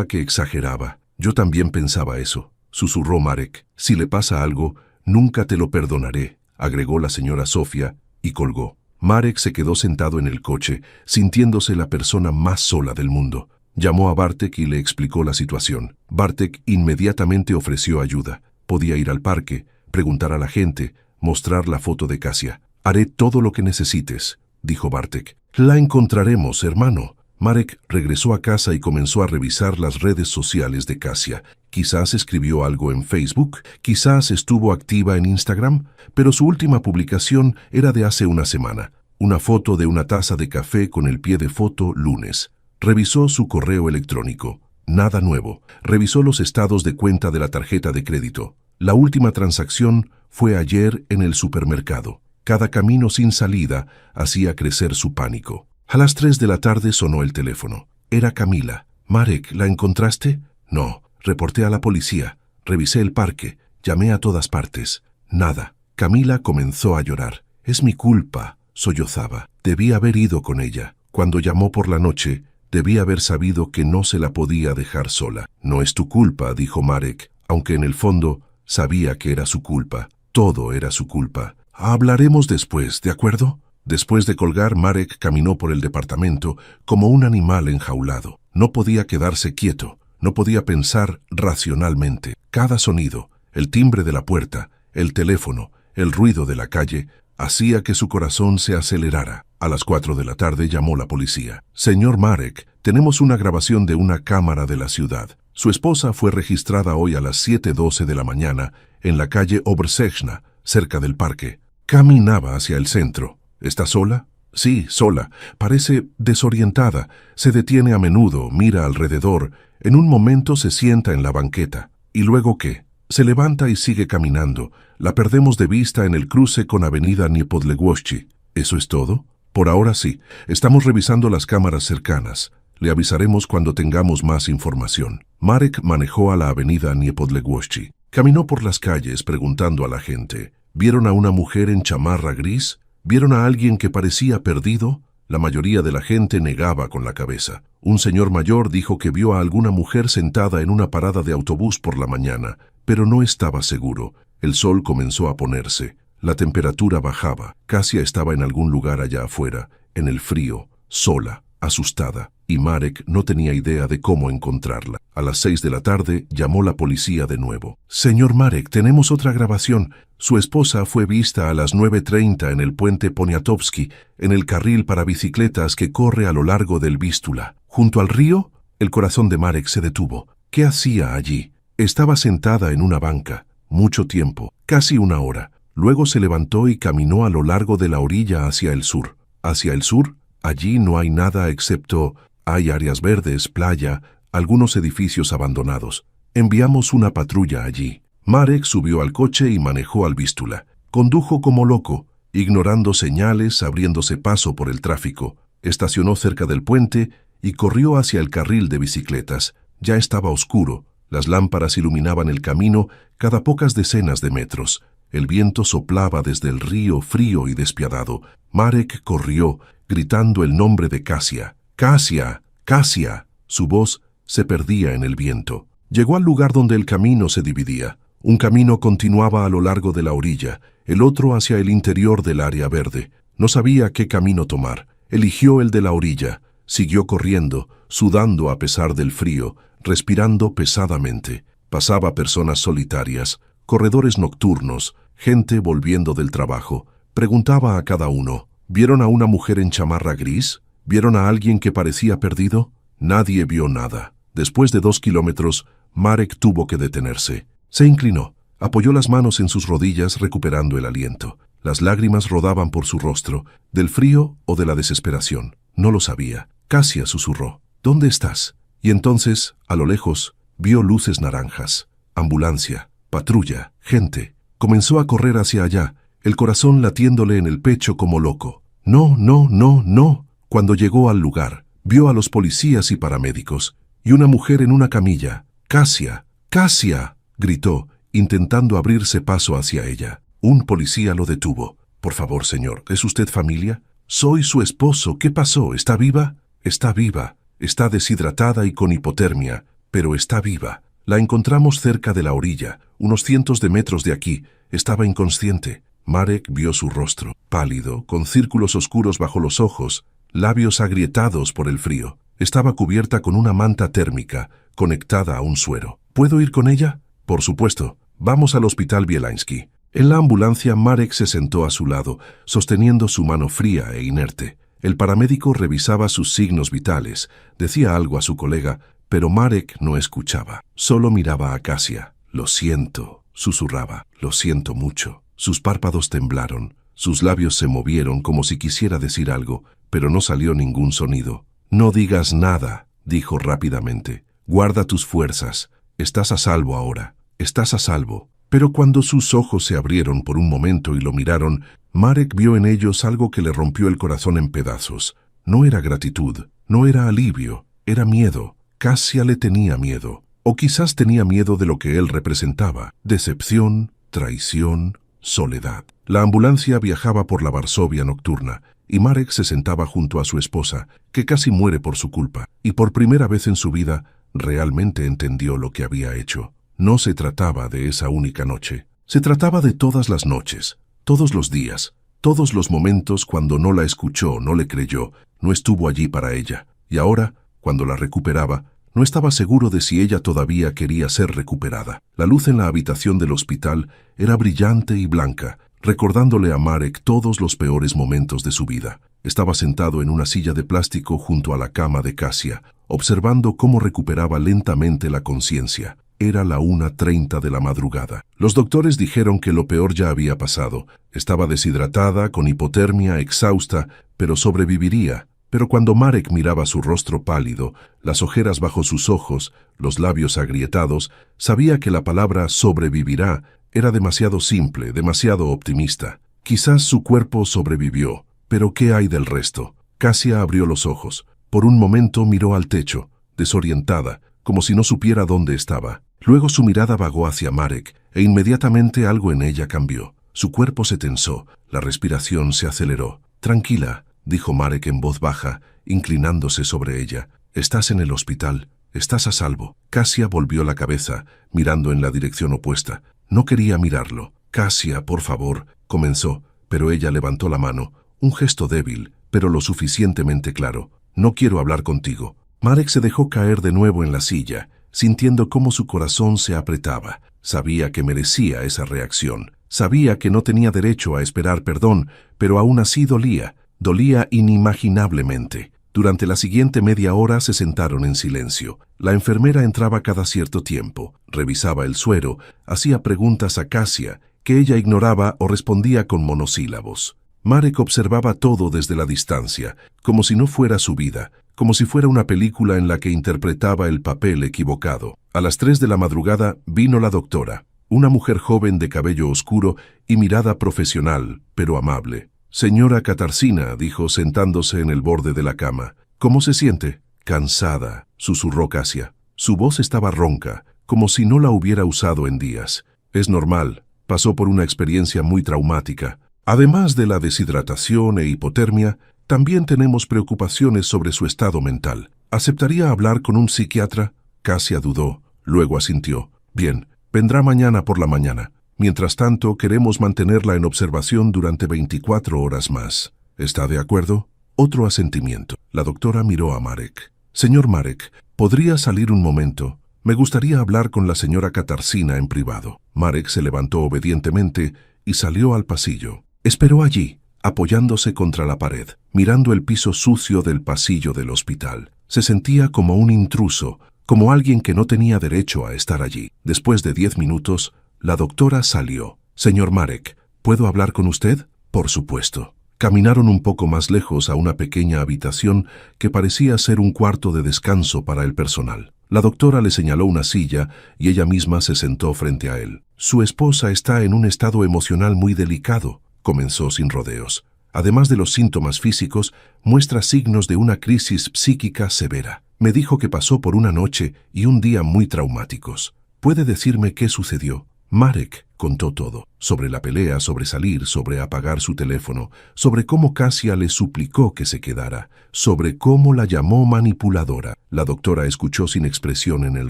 que exageraba. Yo también pensaba eso, susurró Marek. Si le pasa algo, nunca te lo perdonaré, agregó la señora Sofia, y colgó. Marek se quedó sentado en el coche, sintiéndose la persona más sola del mundo. Llamó a Bartek y le explicó la situación. Bartek inmediatamente ofreció ayuda. Podía ir al parque, preguntar a la gente, mostrar la foto de Kasia. Haré todo lo que necesites, dijo Bartek. La encontraremos, hermano. Marek regresó a casa y comenzó a revisar las redes sociales de Kasia. Quizás escribió algo en Facebook, quizás estuvo activa en Instagram, pero su última publicación era de hace una semana. Una foto de una taza de café con el pie de foto lunes. Revisó su correo electrónico. Nada nuevo. Revisó los estados de cuenta de la tarjeta de crédito. La última transacción fue ayer en el supermercado. Cada camino sin salida hacía crecer su pánico. A las 3 de la tarde sonó el teléfono. Era Camila. «Marek, ¿la encontraste?» «No. Reporté a la policía. Revisé el parque. Llamé a todas partes. Nada». Camila comenzó a llorar. «Es mi culpa», sollozaba. «Debí haber ido con ella. Cuando llamó por la noche, debí haber sabido que no se la podía dejar sola». «No es tu culpa», dijo Marek, aunque en el fondo sabía que era su culpa. Todo era su culpa. «Hablaremos después, ¿de acuerdo?» Después de colgar, Marek caminó por el departamento como un animal enjaulado. No podía quedarse quieto, no podía pensar racionalmente. Cada sonido, el timbre de la puerta, el teléfono, el ruido de la calle, hacía que su corazón se acelerara. A las 4 de la tarde llamó la policía. «Señor Marek, tenemos una grabación de una cámara de la ciudad. Su esposa fue registrada hoy a las 7:12 de la mañana en la calle Obrzeczna, cerca del parque. Caminaba hacia el centro. ¿Está sola?» «Sí, sola. Parece desorientada. Se detiene a menudo, mira alrededor. En un momento se sienta en la banqueta. ¿Y luego qué? Se levanta y sigue caminando. La perdemos de vista en el cruce con Avenida Niepodległości. ¿Eso es todo?» «Por ahora sí. Estamos revisando las cámaras cercanas. Le avisaremos cuando tengamos más información». Marek manejó a la Avenida Niepodległości. Caminó por las calles preguntando a la gente. ¿Vieron a una mujer en chamarra gris? ¿Vieron a alguien que parecía perdido? La mayoría de la gente negaba con la cabeza. Un señor mayor dijo que vio a alguna mujer sentada en una parada de autobús por la mañana, pero no estaba seguro. El sol comenzó a ponerse. La temperatura bajaba. Kasia estaba en algún lugar allá afuera, en el frío, sola, asustada, y Marek no tenía idea de cómo encontrarla. A las 6 de la tarde llamó la policía de nuevo. «Señor Marek, tenemos otra grabación. Su esposa fue vista a las 9:30 en el puente Poniatowski, en el carril para bicicletas que corre a lo largo del Vístula. ¿Junto al río?» El corazón de Marek se detuvo. ¿Qué hacía allí? Estaba sentada en una banca. Mucho tiempo, casi una hora. Luego se levantó y caminó a lo largo de la orilla hacia el sur. ¿Hacia el sur? Allí no hay nada excepto... Hay áreas verdes, playa, algunos edificios abandonados. Enviamos una patrulla allí. Marek subió al coche y manejó al Vístula. Condujo como loco, ignorando señales, abriéndose paso por el tráfico. Estacionó cerca del puente y corrió hacia el carril de bicicletas. Ya estaba oscuro. Las lámparas iluminaban el camino cada pocas decenas de metros. El viento soplaba desde el río frío y despiadado. Marek corrió, gritando el nombre de Kasia. «¡Kasia! ¡Kasia!». Su voz se perdía en el viento. Llegó al lugar donde el camino se dividía. Un camino continuaba a lo largo de la orilla, el otro hacia el interior del área verde. No sabía qué camino tomar. Eligió el de la orilla. Siguió corriendo, sudando a pesar del frío, respirando pesadamente. Pasaba personas solitarias, corredores nocturnos, gente volviendo del trabajo. Preguntaba a cada uno, ¿vieron a una mujer en chamarra gris? ¿Vieron a alguien que parecía perdido? Nadie vio nada. Después de 2 kilómetros, Marek tuvo que detenerse. Se inclinó, apoyó las manos en sus rodillas recuperando el aliento. Las lágrimas rodaban por su rostro, del frío o de la desesperación. No lo sabía. Kasia susurró. ¿Dónde estás? Y entonces, a lo lejos, vio luces naranjas. Ambulancia, patrulla, gente. Comenzó a correr hacia allá, el corazón latiéndole en el pecho como loco. No, no, no, no. Cuando llegó al lugar, vio a los policías y paramédicos, y una mujer en una camilla. ¡Kasia! ¡Kasia!, gritó, intentando abrirse paso hacia ella. Un policía lo detuvo. Por favor, señor, ¿es usted familia? Soy su esposo. ¿Qué pasó? ¿Está viva? Está viva. Está deshidratada y con hipotermia, pero está viva. La encontramos cerca de la orilla, unos cientos de metros de aquí. Estaba inconsciente. Marek vio su rostro, pálido, con círculos oscuros bajo los ojos, labios agrietados por el frío. Estaba cubierta con una manta térmica, conectada a un suero. ¿Puedo ir con ella? Por supuesto. Vamos al Hospital Bielański. En la ambulancia, Marek se sentó a su lado, sosteniendo su mano fría e inerte. El paramédico revisaba sus signos vitales, decía algo a su colega, pero Marek no escuchaba. Solo miraba a Kasia. Lo siento, susurraba. Lo siento mucho. Sus párpados temblaron, sus labios se movieron como si quisiera decir algo, pero no salió ningún sonido. No digas nada, dijo rápidamente. Guarda tus fuerzas. Estás a salvo ahora. Estás a salvo. Pero cuando sus ojos se abrieron por un momento y lo miraron, Marek vio en ellos algo que le rompió el corazón en pedazos. No era gratitud, no era alivio, era miedo. Kasia le tenía miedo. O quizás tenía miedo de lo que él representaba. Decepción, traición, soledad. La ambulancia viajaba por la Varsovia nocturna, y Marek se sentaba junto a su esposa, que casi muere por su culpa, y por primera vez en su vida realmente entendió lo que había hecho. No se trataba de esa única noche. Se trataba de todas las noches, todos los días, todos los momentos cuando no la escuchó, no le creyó, no estuvo allí para ella. Y ahora, cuando la recuperaba, no estaba seguro de si ella todavía quería ser recuperada. La luz en la habitación del hospital era brillante y blanca, recordándole a Marek todos los peores momentos de su vida. Estaba sentado en una silla de plástico junto a la cama de Kasia, observando cómo recuperaba lentamente la conciencia. Era la 1:30 de la madrugada. Los doctores dijeron que lo peor ya había pasado. Estaba deshidratada, con hipotermia, exhausta, pero sobreviviría. Pero cuando Marek miraba su rostro pálido, las ojeras bajo sus ojos, los labios agrietados, sabía que la palabra sobrevivirá era demasiado simple, demasiado optimista. Quizás su cuerpo sobrevivió, pero ¿qué hay del resto? Kasia abrió los ojos. Por un momento miró al techo, desorientada, como si no supiera dónde estaba. Luego su mirada vagó hacia Marek, e inmediatamente algo en ella cambió. Su cuerpo se tensó, la respiración se aceleró. Tranquila, dijo Marek en voz baja, inclinándose sobre ella. Estás en el hospital, estás a salvo. Kasia volvió la cabeza, mirando en la dirección opuesta. No quería mirarlo. Kasia, por favor, comenzó, pero ella levantó la mano, un gesto débil, pero lo suficientemente claro. No quiero hablar contigo. Marek se dejó caer de nuevo en la silla, sintiendo cómo su corazón se apretaba. Sabía que merecía esa reacción. Sabía que no tenía derecho a esperar perdón, pero aún así dolía. Dolía inimaginablemente. Durante la siguiente media hora se sentaron en silencio. La enfermera entraba cada cierto tiempo, revisaba el suero, hacía preguntas a Kasia, que ella ignoraba o respondía con monosílabos. Marek observaba todo desde la distancia, como si no fuera su vida, como si fuera una película en la que interpretaba el papel equivocado. A las 3 de la madrugada vino la doctora, una mujer joven de cabello oscuro y mirada profesional, pero amable. Señora Katarzyna, dijo sentándose en el borde de la cama. ¿Cómo se siente? Cansada, susurró Kasia. Su voz estaba ronca, como si no la hubiera usado en días. Es normal, pasó por una experiencia muy traumática. Además de la deshidratación e hipotermia, también tenemos preocupaciones sobre su estado mental. ¿Aceptaría hablar con un psiquiatra? Kasia dudó, luego asintió. Bien, vendrá mañana por la mañana. Mientras tanto, queremos mantenerla en observación durante 24 horas más. ¿Está de acuerdo? Otro asentimiento. La doctora miró a Marek. Señor Marek, ¿podría salir un momento? Me gustaría hablar con la señora Katarzyna en privado. Marek se levantó obedientemente y salió al pasillo. Esperó allí, apoyándose contra la pared, mirando el piso sucio del pasillo del hospital. Se sentía como un intruso, como alguien que no tenía derecho a estar allí. Después de 10 minutos, la doctora salió. Señor Marek, ¿puedo hablar con usted? Por supuesto. Caminaron un poco más lejos a una pequeña habitación que parecía ser un cuarto de descanso para el personal. La doctora le señaló una silla y ella misma se sentó frente a él. Su esposa está en un estado emocional muy delicado, comenzó sin rodeos. Además de los síntomas físicos, muestra signos de una crisis psíquica severa. Me dijo que pasó por una noche y un día muy traumáticos. ¿Puede decirme qué sucedió? Marek contó todo, sobre la pelea, sobre salir, sobre apagar su teléfono, sobre cómo Kasia le suplicó que se quedara, sobre cómo la llamó manipuladora. La doctora escuchó sin expresión en el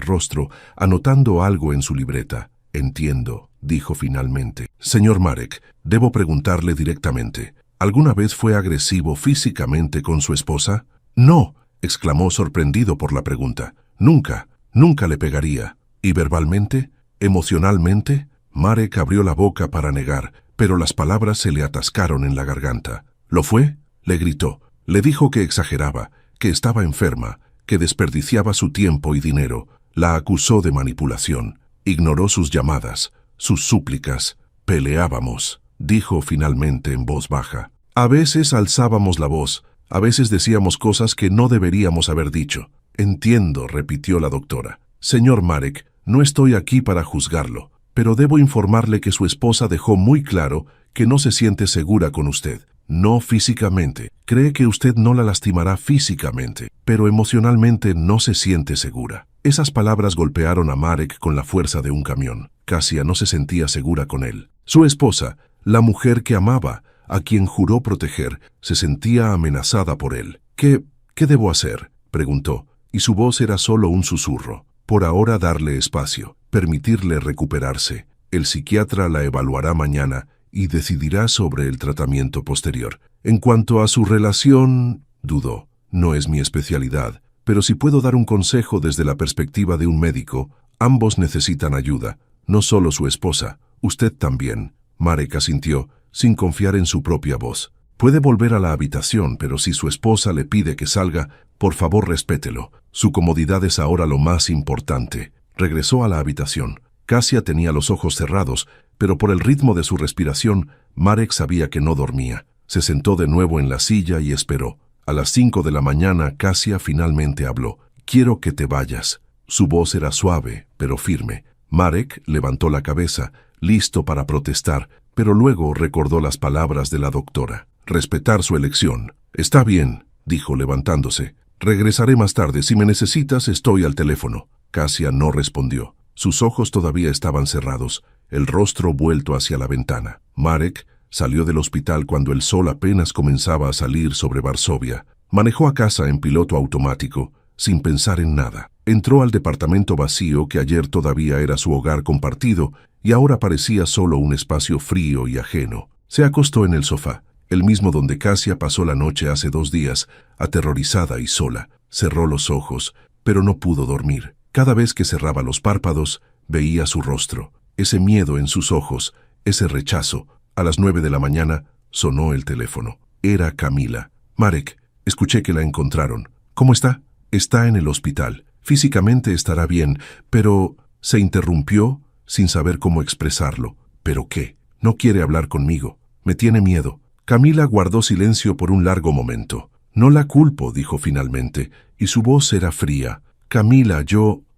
rostro, anotando algo en su libreta. Entiendo, dijo finalmente. Señor Marek, debo preguntarle directamente. ¿Alguna vez fue agresivo físicamente con su esposa? No, exclamó sorprendido por la pregunta. Nunca, nunca le pegaría. ¿Y verbalmente? ¿Emocionalmente? Marek abrió la boca para negar, pero las palabras se le atascaron en la garganta. ¿Lo fue? Le gritó. Le dijo que exageraba, que estaba enferma, que desperdiciaba su tiempo y dinero. La acusó de manipulación. Ignoró sus llamadas, sus súplicas. Peleábamos, dijo finalmente en voz baja. A veces alzábamos la voz, a veces decíamos cosas que no deberíamos haber dicho. Entiendo, repitió la doctora. Señor Marek, no estoy aquí para juzgarlo, pero debo informarle que su esposa dejó muy claro que no se siente segura con usted. No físicamente. Cree que usted no la lastimará físicamente, pero emocionalmente no se siente segura. Esas palabras golpearon a Marek con la fuerza de un camión. Kasia no se sentía segura con él. Su esposa, la mujer que amaba, a quien juró proteger, se sentía amenazada por él. ¿Qué debo hacer?, preguntó, y su voz era solo un susurro. Por ahora darle espacio, permitirle recuperarse. El psiquiatra la evaluará mañana y decidirá sobre el tratamiento posterior. En cuanto a su relación, dudó. No es mi especialidad, pero si puedo dar un consejo desde la perspectiva de un médico, ambos necesitan ayuda, no solo su esposa, usted también. Marek asintió, sin confiar en su propia voz. Puede volver a la habitación, pero si su esposa le pide que salga, por favor respételo. Su comodidad es ahora lo más importante. Regresó a la habitación. Kasia tenía los ojos cerrados, pero por el ritmo de su respiración, Marek sabía que no dormía. Se sentó de nuevo en la silla y esperó. A las 5 de la mañana, Kasia finalmente habló. «Quiero que te vayas». Su voz era suave, pero firme. Marek levantó la cabeza, listo para protestar, pero luego recordó las palabras de la doctora. Respetar su elección. «Está bien», dijo levantándose. «Regresaré más tarde. Si me necesitas, estoy al teléfono». Kasia no respondió. Sus ojos todavía estaban cerrados, el rostro vuelto hacia la ventana. Marek salió del hospital cuando el sol apenas comenzaba a salir sobre Varsovia. Manejó a casa en piloto automático, sin pensar en nada. Entró al departamento vacío que ayer todavía era su hogar compartido y ahora parecía solo un espacio frío y ajeno. Se acostó en el sofá, el mismo donde Kasia pasó la noche hace 2 días, aterrorizada y sola. Cerró los ojos, pero no pudo dormir. Cada vez que cerraba los párpados, veía su rostro, ese miedo en sus ojos, ese rechazo. A las 9 de la mañana sonó el teléfono. Era Camila. «Marek, escuché que la encontraron. ¿Cómo está?» «Está en el hospital. Físicamente estará bien, pero...» Se interrumpió sin saber cómo expresarlo. «¿Pero qué? No quiere hablar conmigo. Me tiene miedo». Camila guardó silencio por un largo momento. «No la culpo», dijo finalmente, y su voz era fría. «Camila,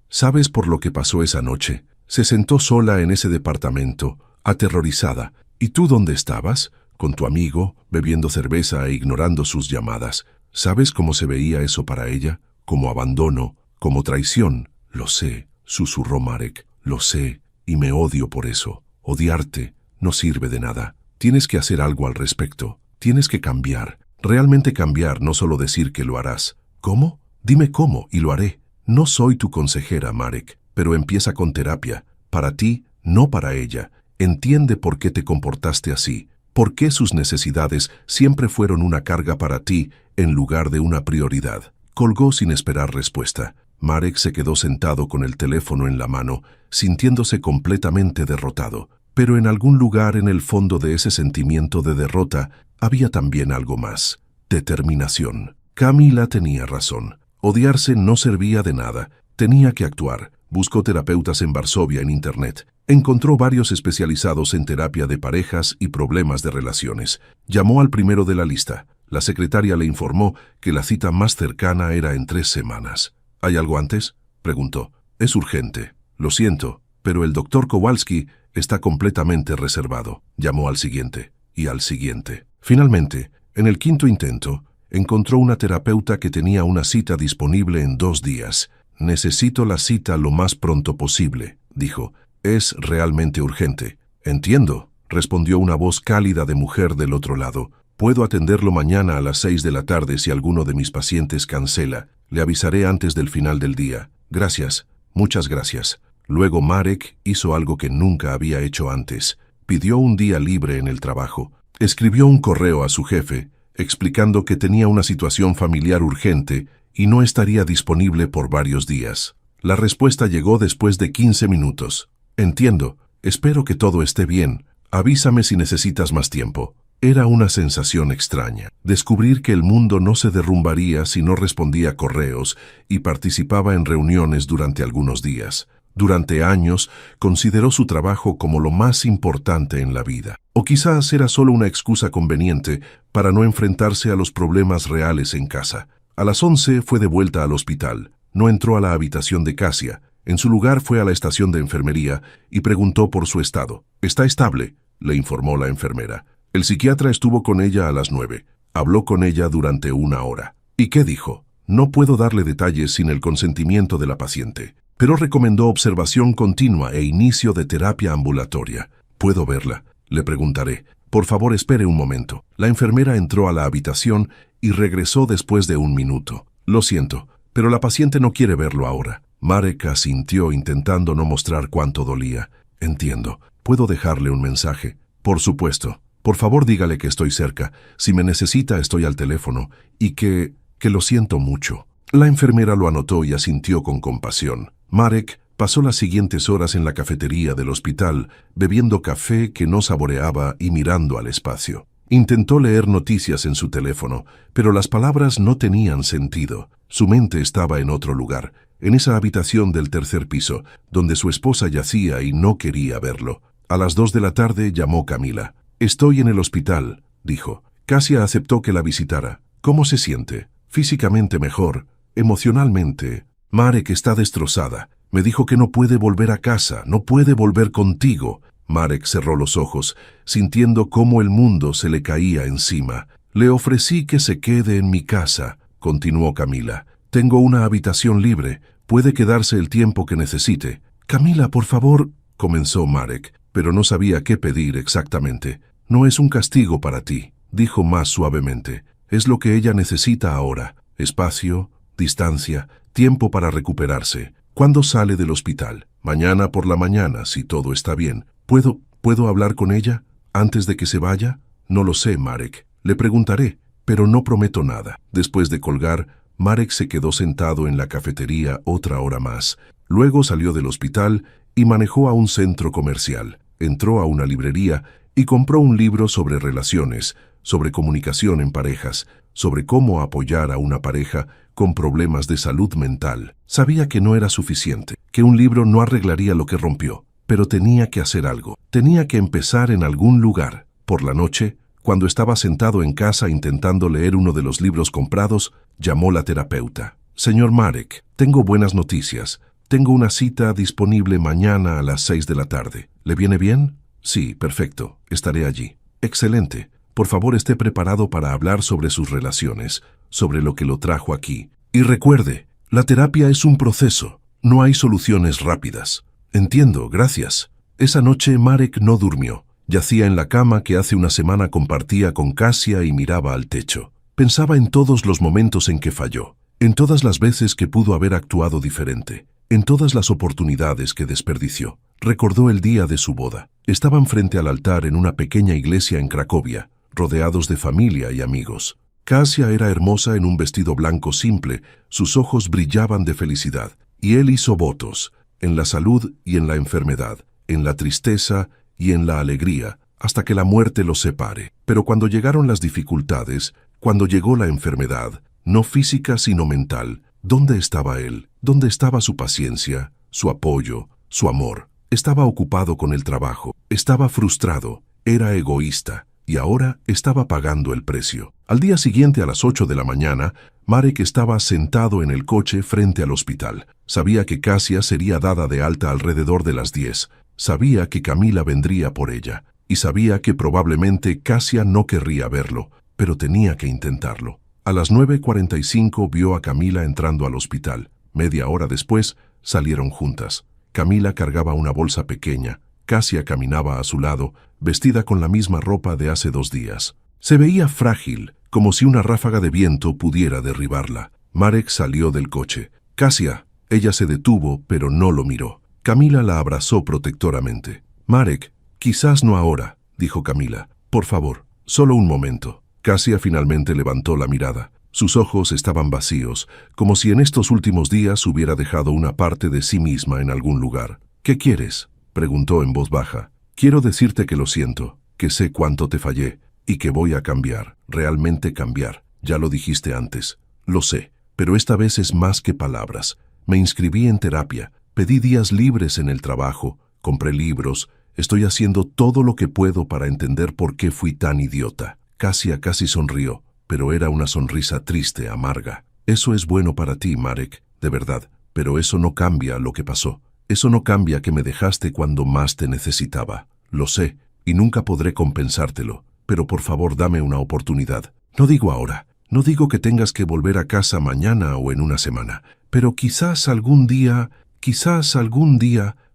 ¿sabes por lo que pasó esa noche?» Se sentó sola en ese departamento, aterrorizada. «¿Y tú dónde estabas?» «Con tu amigo, bebiendo cerveza e ignorando sus llamadas. ¿Sabes cómo se veía eso para ella? Como abandono, como traición». «Lo sé», susurró Marek. «Lo sé, y me odio por eso. Odiarte no sirve de nada. Tienes que hacer algo al respecto. Tienes que cambiar. Realmente cambiar, no solo decir que lo harás». «¿Cómo? Dime cómo, y lo haré». «No soy tu consejera, Marek, pero empieza con terapia. Para ti, no para ella. Entiende por qué te comportaste así. Por qué sus necesidades siempre fueron una carga para ti en lugar de una prioridad». Colgó sin esperar respuesta. Marek se quedó sentado con el teléfono en la mano, sintiéndose completamente derrotado. Pero en algún lugar en el fondo de ese sentimiento de derrota había también algo más: determinación. Camila tenía razón. Odiarse no servía de nada. Tenía que actuar. Buscó terapeutas en Varsovia en Internet. Encontró varios especializados en terapia de parejas y problemas de relaciones. Llamó al primero de la lista. La secretaria le informó que la cita más cercana era en 3 semanas. ¿Hay algo antes?, preguntó. Es urgente. Lo siento, pero el doctor Kowalski está completamente reservado. Llamó al siguiente y al siguiente. Finalmente, en el 5.º intento, encontró una terapeuta que tenía una cita disponible en 2 días. Necesito la cita lo más pronto posible, dijo. Es realmente urgente. Entiendo, respondió una voz cálida de mujer del otro lado. Puedo atenderlo mañana a las 6 de la tarde si alguno de mis pacientes cancela. Le avisaré antes del final del día. Gracias, muchas gracias. Luego Marek hizo algo que nunca había hecho antes. Pidió un día libre en el trabajo. Escribió un correo a su jefe, explicando que tenía una situación familiar urgente y no estaría disponible por varios días. La respuesta llegó después de 15 minutos. Entiendo, espero que todo esté bien. Avísame si necesitas más tiempo. Era una sensación extraña. Descubrir que el mundo no se derrumbaría si no respondía a correos y participaba en reuniones durante algunos días. Durante años, consideró su trabajo como lo más importante en la vida. O quizás era solo una excusa conveniente para no enfrentarse a los problemas reales en casa. A las 11 fue de vuelta al hospital. No entró a la habitación de Kasia. En su lugar fue a la estación de enfermería y preguntó por su estado. «Está estable», le informó la enfermera. El psiquiatra estuvo con ella a las 9. Habló con ella durante 1 hora. ¿Y qué dijo? No puedo darle detalles sin el consentimiento de la paciente, pero recomendó observación continua e inicio de terapia ambulatoria. ¿Puedo verla?, le preguntaré. Por favor, espere un momento. La enfermera entró a la habitación y regresó después de 1 minuto. Lo siento, pero la paciente no quiere verlo ahora. Marek asintió intentando no mostrar cuánto dolía. Entiendo. ¿Puedo dejarle un mensaje? Por supuesto. Por favor, dígale que estoy cerca. Si me necesita, estoy al teléfono. Y que lo siento mucho. La enfermera lo anotó y asintió con compasión. Marek pasó las siguientes horas en la cafetería del hospital, bebiendo café que no saboreaba y mirando al espacio. Intentó leer noticias en su teléfono, pero las palabras no tenían sentido. Su mente estaba en otro lugar, en esa habitación del 3.er piso, donde su esposa yacía y no quería verlo. A las 2 de la tarde llamó Camila. «Estoy en el hospital», dijo. Kasia aceptó que la visitara. «¿Cómo se siente?» «Físicamente mejor. Emocionalmente. Marek está destrozada. Me dijo que no puede volver a casa, no puede volver contigo». Marek cerró los ojos, sintiendo cómo el mundo se le caía encima. «Le ofrecí que se quede en mi casa», continuó Camila. «Tengo una habitación libre. Puede quedarse el tiempo que necesite». «Camila, por favor», comenzó Marek, pero no sabía qué pedir exactamente. «No es un castigo para ti», dijo más suavemente. «Es lo que ella necesita ahora. Espacio, distancia, tiempo para recuperarse. ¿Cuándo sale del hospital?» «Mañana por la mañana, si todo está bien». ¿Puedo hablar con ella antes de que se vaya?» «No lo sé, Marek. Le preguntaré, pero no prometo nada». Después de colgar, Marek se quedó sentado en la cafetería otra hora más. Luego salió del hospital y manejó a un centro comercial. Entró a una librería y compró un libro sobre relaciones, sobre comunicación en parejas, sobre cómo apoyar a una pareja con problemas de salud mental. Sabía que no era suficiente, que un libro no arreglaría lo que rompió, pero tenía que hacer algo. Tenía que empezar en algún lugar. Por la noche, cuando estaba sentado en casa intentando leer uno de los libros comprados, llamó la terapeuta. «Señor Marek, tengo buenas noticias. Tengo una cita disponible mañana a las 6 de la tarde. ¿Le viene bien?» «Sí, perfecto. Estaré allí». «Excelente. Por favor, esté preparado para hablar sobre sus relaciones, sobre lo que lo trajo aquí. Y recuerde, la terapia es un proceso. No hay soluciones rápidas». «Entiendo, gracias». Esa noche Marek no durmió. Yacía en la cama que hace una semana compartía con Kasia y miraba al techo. Pensaba en todos los momentos en que falló, en todas las veces que pudo haber actuado diferente, en todas las oportunidades que desperdició. Recordó el día de su boda. Estaban frente al altar en una pequeña iglesia en Cracovia, rodeados de familia y amigos. Kasia era hermosa en un vestido blanco simple, sus ojos brillaban de felicidad, y él hizo votos, en la salud y en la enfermedad, en la tristeza y en la alegría, hasta que la muerte los separe. Pero cuando llegaron las dificultades, cuando llegó la enfermedad, no física sino mental, ¿dónde estaba él? ¿Dónde estaba su paciencia, su apoyo, su amor? Estaba ocupado con el trabajo, estaba frustrado, era egoísta, y ahora estaba pagando el precio. Al día siguiente a las 8 de la mañana, Marek estaba sentado en el coche frente al hospital. Sabía que Kasia sería dada de alta alrededor de las 10. Sabía que Camila vendría por ella. Y sabía que probablemente Kasia no querría verlo, pero tenía que intentarlo. A las 9:45 vio a Camila entrando al hospital. Media hora después, salieron juntas. Camila cargaba una bolsa pequeña. Kasia caminaba a su lado, vestida con la misma ropa de hace 2 días. Se veía frágil, como si una ráfaga de viento pudiera derribarla. Marek salió del coche. Kasia. Ella se detuvo, pero no lo miró. Camila la abrazó protectoramente. Marek, quizás no ahora, dijo Camila. Por favor, solo un momento. Kasia finalmente levantó la mirada. Sus ojos estaban vacíos, como si en estos últimos días hubiera dejado una parte de sí misma en algún lugar. ¿Qué quieres?, preguntó en voz baja. Quiero decirte que lo siento, que sé cuánto te fallé, y que voy a cambiar, realmente cambiar. Ya lo dijiste antes. Lo sé, pero esta vez es más que palabras. Me inscribí en terapia, pedí días libres en el trabajo, compré libros, estoy haciendo todo lo que puedo para entender por qué fui tan idiota. Kasia casi sonrió, pero era una sonrisa triste, amarga. Eso es bueno para ti, Marek, de verdad, pero eso no cambia lo que pasó. Eso no cambia que me dejaste cuando más te necesitaba. Lo sé, y nunca podré compensártelo, pero por favor dame una oportunidad. No digo ahora, no digo que tengas que volver a casa mañana o en una semana, pero quizás algún día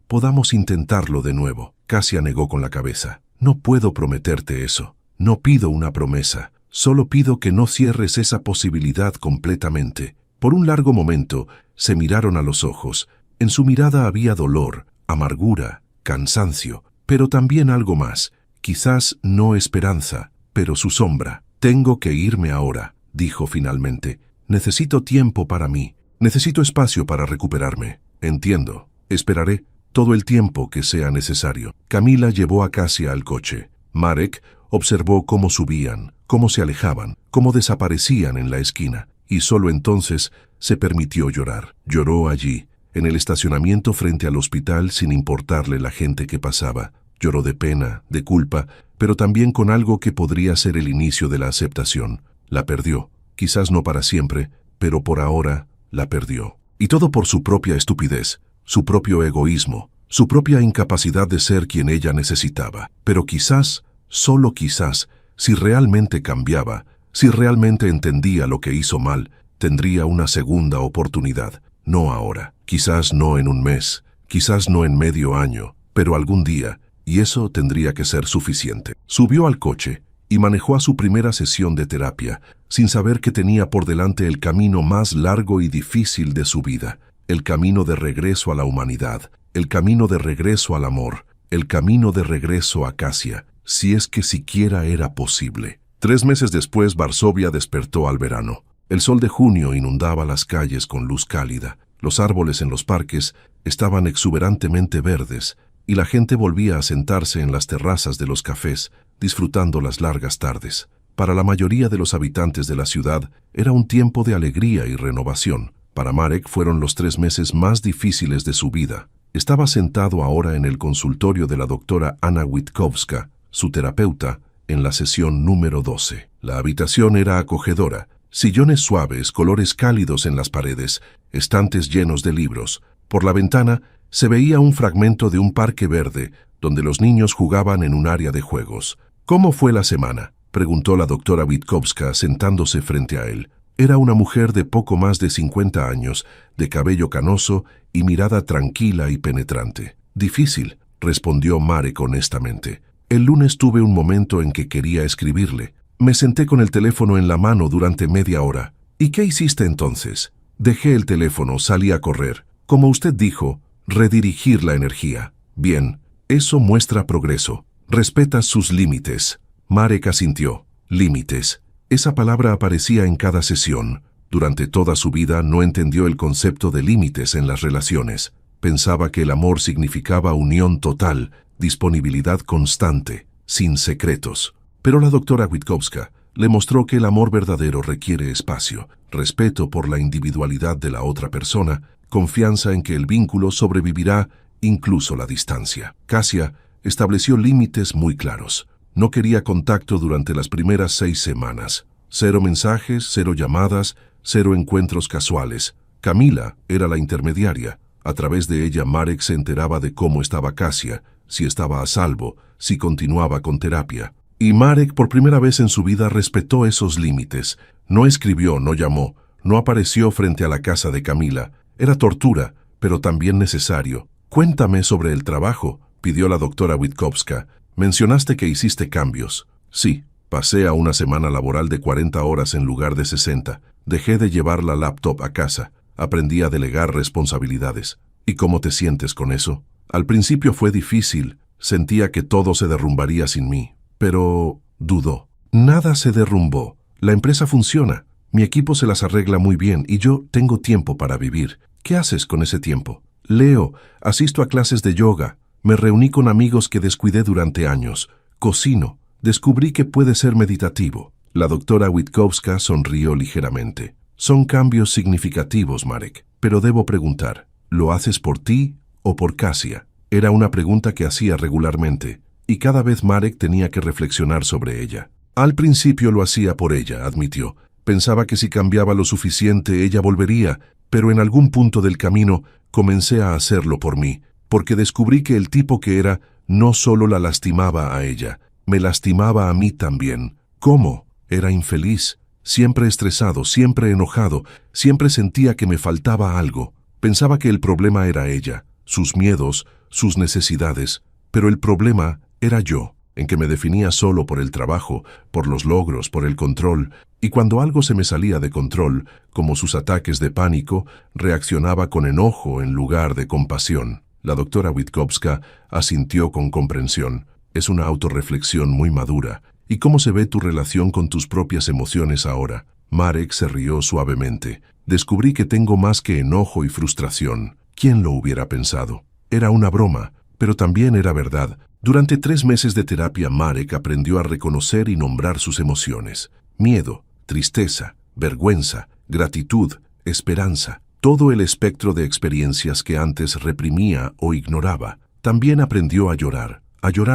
podamos intentarlo de nuevo. Kasia negó con la cabeza. No puedo prometerte eso. No pido una promesa. Solo pido que no cierres esa posibilidad completamente. Por un largo momento, se miraron a los ojos. En su mirada había dolor, amargura, cansancio, pero también algo más. Quizás no esperanza, pero su sombra. Tengo que irme ahora, dijo finalmente. Necesito tiempo para mí. Necesito espacio para recuperarme. Entiendo. Esperaré todo el tiempo que sea necesario. Camila llevó a Kasia al coche. Marek observó cómo subían, cómo se alejaban, cómo desaparecían en la esquina, y solo entonces se permitió llorar. Lloró allí, en el estacionamiento frente al hospital, sin importarle la gente que pasaba. Lloró de pena, de culpa, pero también con algo que podría ser el inicio de la aceptación. La perdió, quizás no para siempre, pero por ahora la perdió. Y todo por su propia estupidez, su propio egoísmo, su propia incapacidad de ser quien ella necesitaba. Pero quizás, solo quizás, si realmente cambiaba, si realmente entendía lo que hizo mal, tendría una segunda oportunidad. No ahora, quizás no en un mes, quizás no en medio año, pero algún día, y eso tendría que ser suficiente. Subió al coche y manejó a su primera sesión de terapia, sin saber que tenía por delante el camino más largo y difícil de su vida, el camino de regreso a la humanidad, el camino de regreso al amor, el camino de regreso a Kasia, si es que siquiera era posible. 3 meses después, Varsovia despertó al verano. El sol de junio inundaba las calles con luz cálida, los árboles en los parques estaban exuberantemente verdes, y la gente volvía a sentarse en las terrazas de los cafés, disfrutando las largas tardes. Para la mayoría de los habitantes de la ciudad, era un tiempo de alegría y renovación. Para Marek fueron los 3 meses más difíciles de su vida. Estaba sentado ahora en el consultorio de la doctora Anna Witkowska, su terapeuta, en la sesión número 12. La habitación era acogedora, sillones suaves, colores cálidos en las paredes, estantes llenos de libros. Por la ventana se veía un fragmento de un parque verde, donde los niños jugaban en un área de juegos. ¿Cómo fue la semana?, preguntó la doctora Witkowska sentándose frente a él. Era una mujer de poco más de 50 años, de cabello canoso y mirada tranquila y penetrante. Difícil, respondió Marek honestamente. El lunes tuve un momento en que quería escribirle. Me senté con el teléfono en la mano durante media hora. ¿Y qué hiciste entonces? Dejé el teléfono, salí a correr. Como usted dijo, redirigir la energía. Bien, eso muestra progreso. Respetas sus límites. Marek asintió. Límites. Esa palabra aparecía en cada sesión. Durante toda su vida no entendió el concepto de límites en las relaciones. Pensaba que el amor significaba unión total, disponibilidad constante, sin secretos. Pero la doctora Witkowska le mostró que el amor verdadero requiere espacio, respeto por la individualidad de la otra persona, confianza en que el vínculo sobrevivirá incluso la distancia. Kasia estableció límites muy claros. No quería contacto durante las primeras 6 semanas. 0 mensajes, 0 llamadas, 0 encuentros casuales. Camila era la intermediaria. A través de ella Marek se enteraba de cómo estaba Kasia, si estaba a salvo, si continuaba con terapia. Y Marek por primera vez en su vida respetó esos límites. No escribió, no llamó, no apareció frente a la casa de Camila. Era tortura, pero también necesario. «Cuéntame sobre el trabajo», pidió la doctora Witkowska. «Mencionaste que hiciste cambios». «Sí, pasé a una semana laboral de 40 horas en lugar de 60. Dejé de llevar la laptop a casa. Aprendí a delegar responsabilidades». «¿Y cómo te sientes con eso?» «Al principio fue difícil. Sentía que todo se derrumbaría sin mí. Pero dudó. Nada se derrumbó. La empresa funciona. Mi equipo se las arregla muy bien y yo tengo tiempo para vivir. ¿Qué haces con ese tiempo?» «Leo, asisto a clases de yoga. Me reuní con amigos que descuidé durante años. Cocino. Descubrí que puede ser meditativo». La doctora Witkowska sonrió ligeramente. «Son cambios significativos, Marek. Pero debo preguntar, ¿lo haces por ti o por Kasia?» Era una pregunta que hacía regularmente, y cada vez Marek tenía que reflexionar sobre ella. «Al principio lo hacía por ella», admitió. «Pensaba que si cambiaba lo suficiente ella volvería, pero en algún punto del camino comencé a hacerlo por mí, porque descubrí que el tipo que era no solo la lastimaba a ella, me lastimaba a mí también». «¿Cómo?» «Era infeliz, siempre estresado, siempre enojado, siempre sentía que me faltaba algo. Pensaba que el problema era ella, sus miedos, sus necesidades, pero el problema era yo, en que me definía solo por el trabajo, por los logros, por el control, y cuando algo se me salía de control, como sus ataques de pánico, reaccionaba con enojo en lugar de compasión». La doctora Witkowska asintió con comprensión. «Es una autorreflexión muy madura. ¿Y cómo se ve tu relación con tus propias emociones ahora?» Marek se rió suavemente. «Descubrí que tengo más que enojo y frustración. ¿Quién lo hubiera pensado?» Era una broma, pero también era verdad. Durante 3 meses de terapia, Marek aprendió a reconocer y nombrar sus emociones. Miedo, tristeza, vergüenza, gratitud, esperanza. Todo el espectro de experiencias que antes reprimía o ignoraba. También aprendió a llorar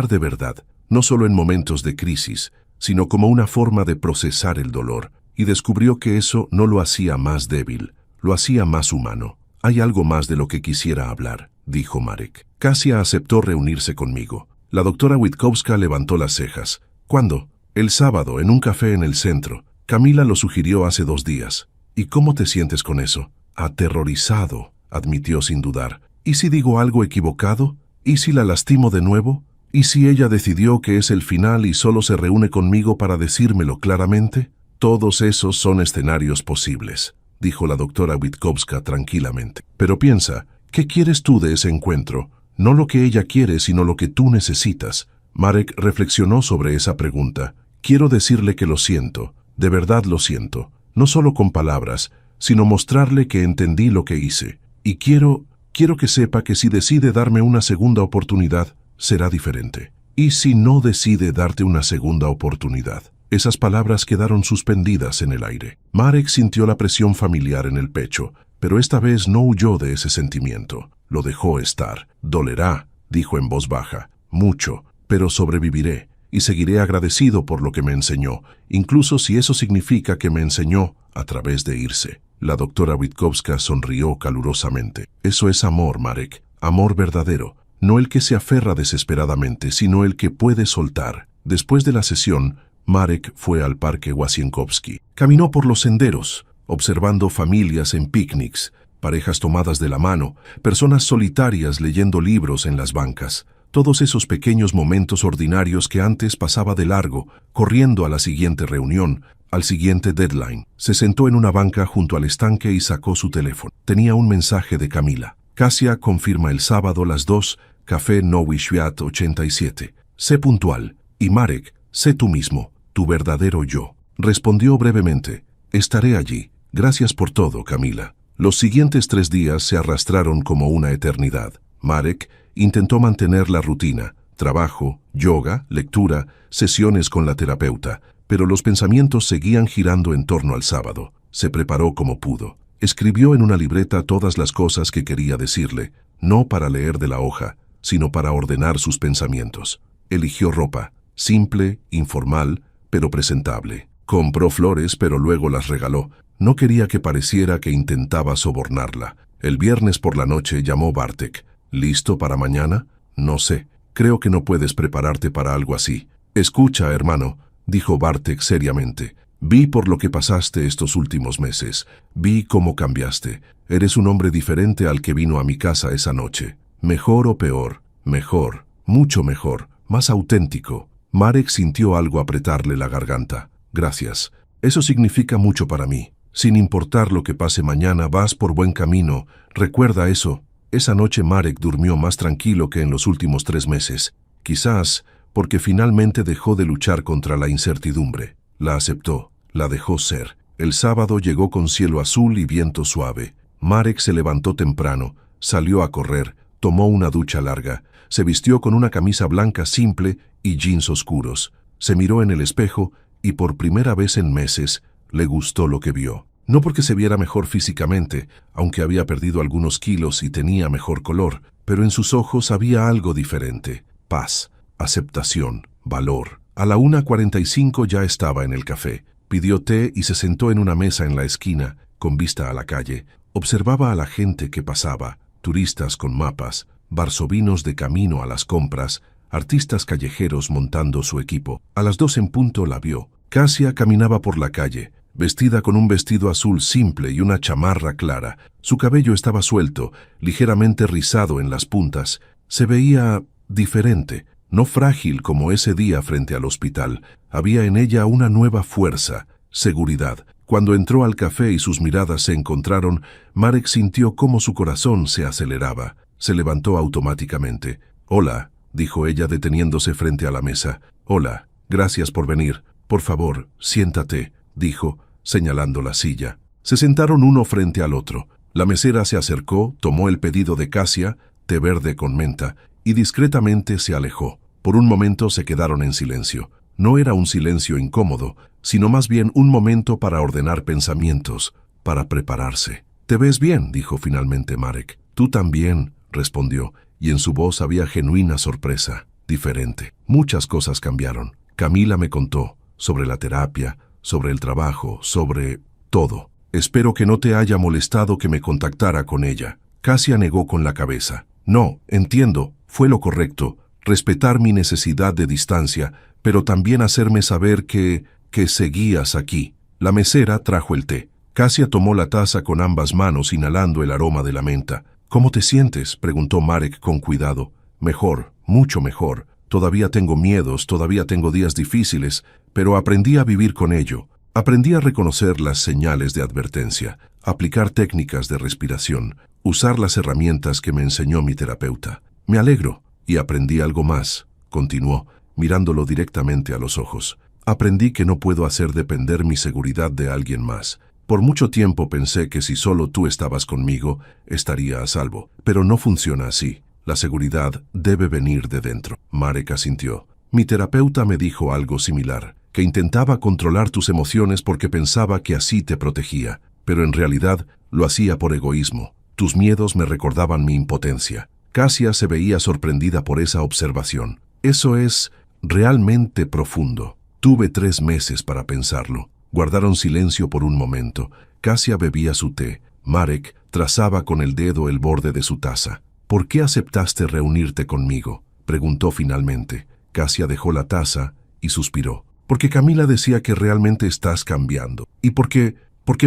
de verdad, no solo en momentos de crisis, sino como una forma de procesar el dolor. Y descubrió que eso no lo hacía más débil, lo hacía más humano. «Hay algo más de lo que quisiera hablar», dijo Marek. «Kasia aceptó reunirse conmigo». La doctora Witkowska levantó las cejas. «¿Cuándo?» «El sábado, en un café en el centro. Camila lo sugirió hace 2 días». «¿Y cómo te sientes con eso?» «Aterrorizado», admitió sin dudar. «¿Y si digo algo equivocado? ¿Y si la lastimo de nuevo? ¿Y si ella decidió que es el final y solo se reúne conmigo para decírmelo claramente?» «Todos esos son escenarios posibles», dijo la doctora Witkowska tranquilamente. «Pero piensa, ¿qué quieres tú de ese encuentro? No lo que ella quiere, sino lo que tú necesitas». Marek reflexionó sobre esa pregunta. «Quiero decirle que lo siento, de verdad lo siento, no solo con palabras, sino mostrarle que entendí lo que hice. Y quiero que sepa que si decide darme una segunda oportunidad, será diferente. ¿Y si no decide darte una segunda oportunidad?» Esas palabras quedaron suspendidas en el aire. Marek sintió la presión familiar en el pecho, pero esta vez no huyó de ese sentimiento. Lo dejó estar. «Dolerá», dijo en voz baja, «mucho, pero sobreviviré y seguiré agradecido por lo que me enseñó, incluso si eso significa que me enseñó a través de irse». La doctora Witkowska sonrió calurosamente. «Eso es amor, Marek, amor verdadero, no el que se aferra desesperadamente, sino el que puede soltar». Después de la sesión, Marek fue al parque Wasienkovsky. Caminó por los senderos, observando familias en picnics, parejas tomadas de la mano, personas solitarias leyendo libros en las bancas. Todos esos pequeños momentos ordinarios que antes pasaba de largo, corriendo a la siguiente reunión, al siguiente deadline. Se sentó en una banca junto al estanque y sacó su teléfono. Tenía un mensaje de Camila. «Kasia confirma el sábado las 2, Café Nowy Świat 87. Sé puntual. Y Marek, sé tú mismo, tu verdadero yo». Respondió brevemente. «Estaré allí. Gracias por todo, Camila». Los siguientes 3 días se arrastraron como una eternidad. Marek intentó mantener la rutina, trabajo, yoga, lectura, sesiones con la terapeuta, pero los pensamientos seguían girando en torno al sábado. Se preparó como pudo. Escribió en una libreta todas las cosas que quería decirle. no para leer de la hoja, sino para ordenar sus pensamientos. Eligió ropa, simple, informal, pero presentable. Compró flores, pero luego las regaló. No quería que pareciera que intentaba sobornarla. El viernes por la noche llamó Bartek. ¿Listo para mañana? No sé. Creo que no puedes prepararte para algo así. Escucha, hermano, dijo Bartek seriamente. Vi por lo que pasaste estos últimos meses. Vi cómo cambiaste. Eres un hombre diferente al que vino a mi casa esa noche. ¿Mejor o peor? Mejor. Mucho mejor. Más auténtico. Marek sintió algo apretarle la garganta. Gracias. Eso significa mucho para mí. Sin importar lo que pase mañana, vas por buen camino. Recuerda eso. Esa noche Marek durmió más tranquilo que en los últimos 3 meses. Quizás porque finalmente dejó de luchar contra la incertidumbre. La aceptó. La dejó ser. El sábado llegó con cielo azul y viento suave. Marek se levantó temprano, salió a correr, tomó una ducha larga, se vistió con una camisa blanca simple y jeans oscuros. Se miró en el espejo y por primera vez en meses le gustó lo que vio. No porque se viera mejor físicamente, aunque había perdido algunos kilos y tenía mejor color, pero en sus ojos había algo diferente. Paz, aceptación, valor. A la 1:45 ya estaba en el café. Pidió té y se sentó en una mesa en la esquina, con vista a la calle. Observaba a la gente que pasaba, turistas con mapas, varsovinos de camino a las compras, artistas callejeros montando su equipo. A las 2 en punto la vio. Kasia caminaba por la calle, vestida con un vestido azul simple y una chamarra clara. Su cabello estaba suelto, ligeramente rizado en las puntas. Se veía diferente, no frágil como ese día frente al hospital. Había en ella una nueva fuerza, seguridad. Cuando entró al café y sus miradas se encontraron, Marek sintió cómo su corazón se aceleraba. Se levantó automáticamente. «Hola», dijo ella deteniéndose frente a la mesa. «Hola, gracias por venir. Por favor, siéntate», dijo, señalando la silla. Se sentaron uno frente al otro. La mesera se acercó, tomó el pedido de Kasia, té verde con menta, y discretamente se alejó. Por un momento se quedaron en silencio. No era un silencio incómodo, sino más bien un momento para ordenar pensamientos, para prepararse. «Te ves bien», dijo finalmente Marek. «Tú también», respondió, y en su voz había genuina sorpresa. Diferente. Muchas cosas cambiaron. Camila me contó sobre la terapia, sobre el trabajo, sobre todo. «Espero que no te haya molestado que me contactara con ella». Kasia negó con la cabeza. «No, entiendo, fue lo correcto, respetar mi necesidad de distancia, pero también hacerme saber que seguías aquí». La mesera trajo el té. Kasia tomó la taza con ambas manos, inhalando el aroma de la menta. «¿Cómo te sientes?», preguntó Marek con cuidado. «Mejor, mucho mejor. Todavía tengo miedos, todavía tengo días difíciles, pero aprendí a vivir con ello. Aprendí a reconocer las señales de advertencia, aplicar técnicas de respiración, usar las herramientas que me enseñó mi terapeuta. Me alegro. Y aprendí algo más», continuó, mirándolo directamente a los ojos. «Aprendí que no puedo hacer depender mi seguridad de alguien más. Por mucho tiempo pensé que si solo tú estabas conmigo, estaría a salvo. Pero no funciona así. La seguridad debe venir de dentro». Marek asintió. «Mi terapeuta me dijo algo similar, que intentaba controlar tus emociones porque pensaba que así te protegía, pero en realidad lo hacía por egoísmo. Tus miedos me recordaban mi impotencia». Kasia se veía sorprendida por esa observación. «Eso es realmente profundo». Tuve 3 meses para pensarlo. Guardaron silencio por un momento. Kasia bebía su té. Marek trazaba con el dedo el borde de su taza. «¿Por qué aceptaste reunirte conmigo?», preguntó finalmente. Kasia dejó la taza y suspiró. «Porque Camila decía que realmente estás cambiando. Y porque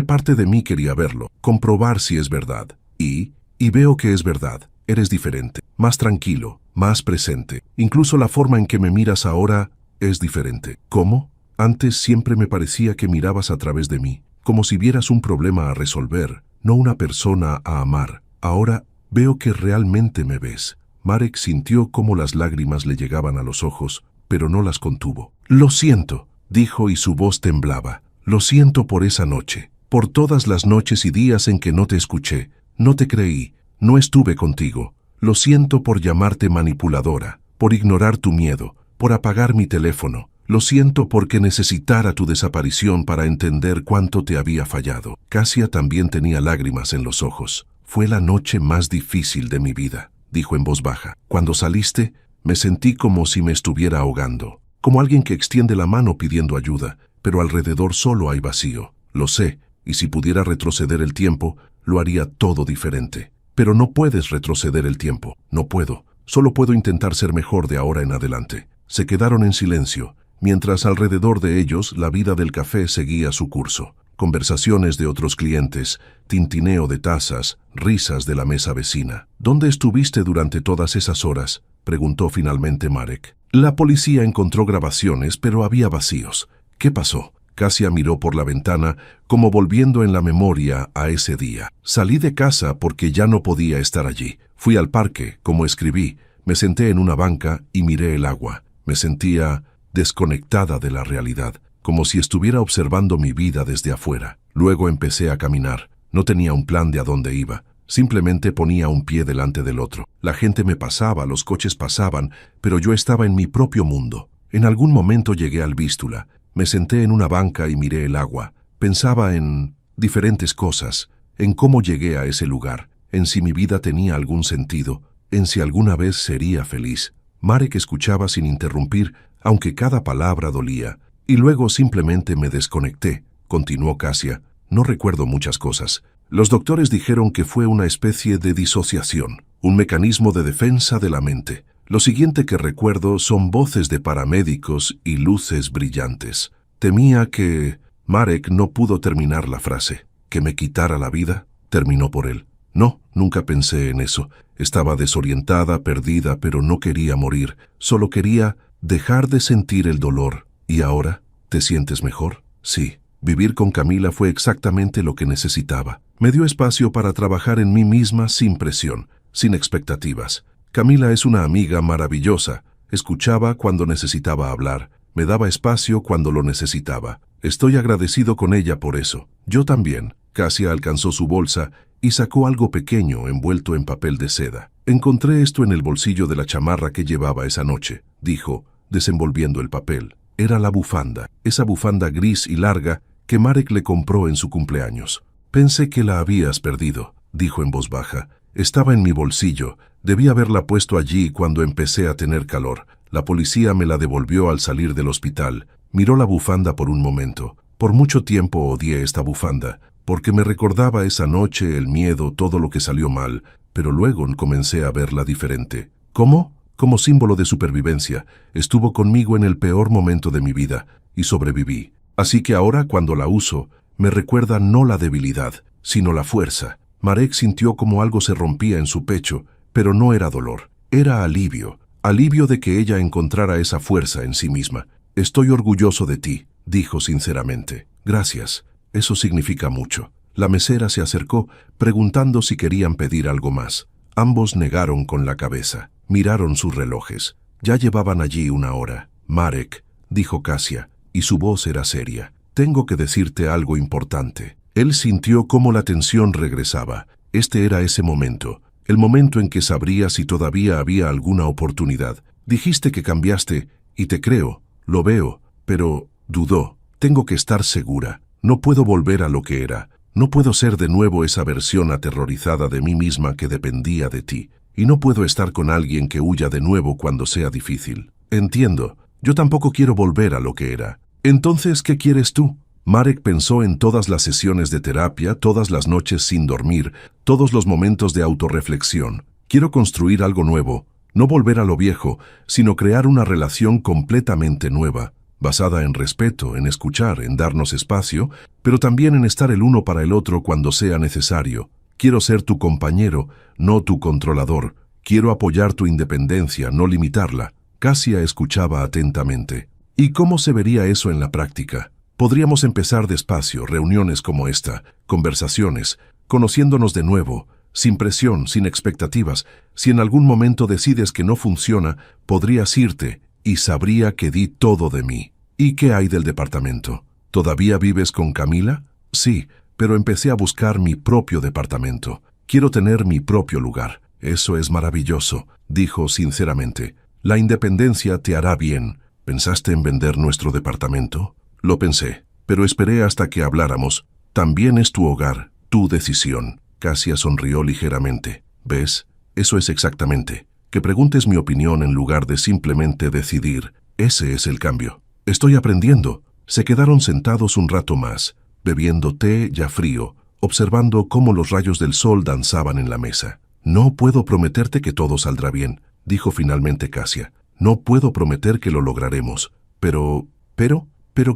parte de mí quería verlo, comprobar si es verdad. Y veo que es verdad. Eres diferente, más tranquilo, más presente. Incluso la forma en que me miras ahora es diferente». «¿Cómo?». «Antes siempre me parecía que mirabas a través de mí, como si vieras un problema a resolver, no una persona a amar. Ahora veo que realmente me ves». Marek sintió cómo las lágrimas le llegaban a los ojos, pero no las contuvo. «Lo siento», dijo y su voz temblaba. «Lo siento por esa noche, por todas las noches y días en que no te escuché, no te creí, no estuve contigo. Lo siento por llamarte manipuladora, por ignorar tu miedo, por apagar mi teléfono. Lo siento porque necesitara tu desaparición para entender cuánto te había fallado». Kasia también tenía lágrimas en los ojos. Fue la noche más difícil de mi vida, dijo en voz baja. Cuando saliste, me sentí como si me estuviera ahogando, como alguien que extiende la mano pidiendo ayuda, pero alrededor solo hay vacío. Lo sé, y si pudiera retroceder el tiempo, lo haría todo diferente. Pero no puedes retroceder el tiempo. No puedo. Solo puedo intentar ser mejor de ahora en adelante. Se quedaron en silencio, mientras alrededor de ellos la vida del café seguía su curso. Conversaciones de otros clientes, tintineo de tazas, risas de la mesa vecina. ¿Dónde estuviste durante todas esas horas?, preguntó finalmente Marek. La policía encontró grabaciones, pero había vacíos. ¿Qué pasó? Kasia miró por la ventana, como volviendo en la memoria a ese día. Salí de casa porque ya no podía estar allí. Fui al parque, como escribí. Me senté en una banca y miré el agua. Me sentía desconectada de la realidad, como si estuviera observando mi vida desde afuera. Luego empecé a caminar. No tenía un plan de a dónde iba. Simplemente ponía un pie delante del otro. La gente me pasaba, los coches pasaban, pero yo estaba en mi propio mundo. En algún momento llegué al Vístula. Me senté en una banca y miré el agua. Pensaba en diferentes cosas, en cómo llegué a ese lugar, en si mi vida tenía algún sentido, en si alguna vez sería feliz. Marek escuchaba sin interrumpir, aunque cada palabra dolía. Y luego simplemente me desconecté, continuó Kasia. No recuerdo muchas cosas. Los doctores dijeron que fue una especie de disociación, un mecanismo de defensa de la mente. Lo siguiente que recuerdo son voces de paramédicos y luces brillantes. Temía que... Marek no pudo terminar la frase. ¿Que me quitara la vida?, terminó por él. No, nunca pensé en eso. Estaba desorientada, perdida, pero no quería morir. Solo quería dejar de sentir el dolor. ¿Y ahora? ¿Te sientes mejor? Sí. Vivir con Camila fue exactamente lo que necesitaba. Me dio espacio para trabajar en mí misma sin presión, sin expectativas. Camila es una amiga maravillosa. Escuchaba cuando necesitaba hablar. Me daba espacio cuando lo necesitaba. Estoy agradecido con ella por eso. Yo también. Kasia alcanzó su bolsa y sacó algo pequeño envuelto en papel de seda. Encontré esto en el bolsillo de la chamarra que llevaba esa noche, dijo, desenvolviendo el papel. Era la bufanda, esa bufanda gris y larga que Marek le compró en su cumpleaños. Pensé que la habías perdido, dijo en voz baja. Estaba en mi bolsillo. Debí haberla puesto allí cuando empecé a tener calor. La policía me la devolvió al salir del hospital. Miró la bufanda por un momento. Por mucho tiempo odié esta bufanda, porque me recordaba esa noche, el miedo, todo lo que salió mal, pero luego comencé a verla diferente. ¿Cómo? Como símbolo de supervivencia. Estuvo conmigo en el peor momento de mi vida, y sobreviví. Así que ahora, cuando la uso, me recuerda no la debilidad, sino la fuerza. Marek sintió como algo se rompía en su pecho, pero no era dolor. Era alivio. Alivio de que ella encontrara esa fuerza en sí misma. Estoy orgulloso de ti, dijo sinceramente. Gracias. Eso significa mucho. La mesera se acercó, preguntando si querían pedir algo más. Ambos negaron con la cabeza. Miraron sus relojes. Ya llevaban allí una hora. Marek, dijo Kasia, y su voz era seria. Tengo que decirte algo importante. Él sintió cómo la tensión regresaba. Este era ese momento. El momento en que sabría si todavía había alguna oportunidad. Dijiste que cambiaste, y te creo, lo veo, pero dudó. Tengo que estar segura. No puedo volver a lo que era. No puedo ser de nuevo esa versión aterrorizada de mí misma que dependía de ti. Y no puedo estar con alguien que huya de nuevo cuando sea difícil. Entiendo. Yo tampoco quiero volver a lo que era. Entonces, ¿qué quieres tú? Marek pensó en todas las sesiones de terapia, todas las noches sin dormir, todos los momentos de autorreflexión. Quiero construir algo nuevo, no volver a lo viejo, sino crear una relación completamente nueva, basada en respeto, en escuchar, en darnos espacio, pero también en estar el uno para el otro cuando sea necesario. Quiero ser tu compañero, no tu controlador. Quiero apoyar tu independencia, no limitarla. Kasia escuchaba atentamente. ¿Y cómo se vería eso en la práctica? Podríamos empezar despacio, reuniones como esta, conversaciones, conociéndonos de nuevo, sin presión, sin expectativas. Si en algún momento decides que no funciona, podrías irte y sabría que di todo de mí. ¿Y qué hay del departamento? ¿Todavía vives con Camila? Sí, pero empecé a buscar mi propio departamento. Quiero tener mi propio lugar. Eso es maravilloso, dijo sinceramente. La independencia te hará bien. ¿Pensaste en vender nuestro departamento? Lo pensé, pero esperé hasta que habláramos. También es tu hogar, tu decisión. Kasia sonrió ligeramente. ¿Ves? Eso es exactamente. Que preguntes mi opinión en lugar de simplemente decidir. Ese es el cambio. Estoy aprendiendo. Se quedaron sentados un rato más, bebiendo té ya frío, observando cómo los rayos del sol danzaban en la mesa. No puedo prometerte que todo saldrá bien, dijo finalmente Kasia. No puedo prometer que lo lograremos, pero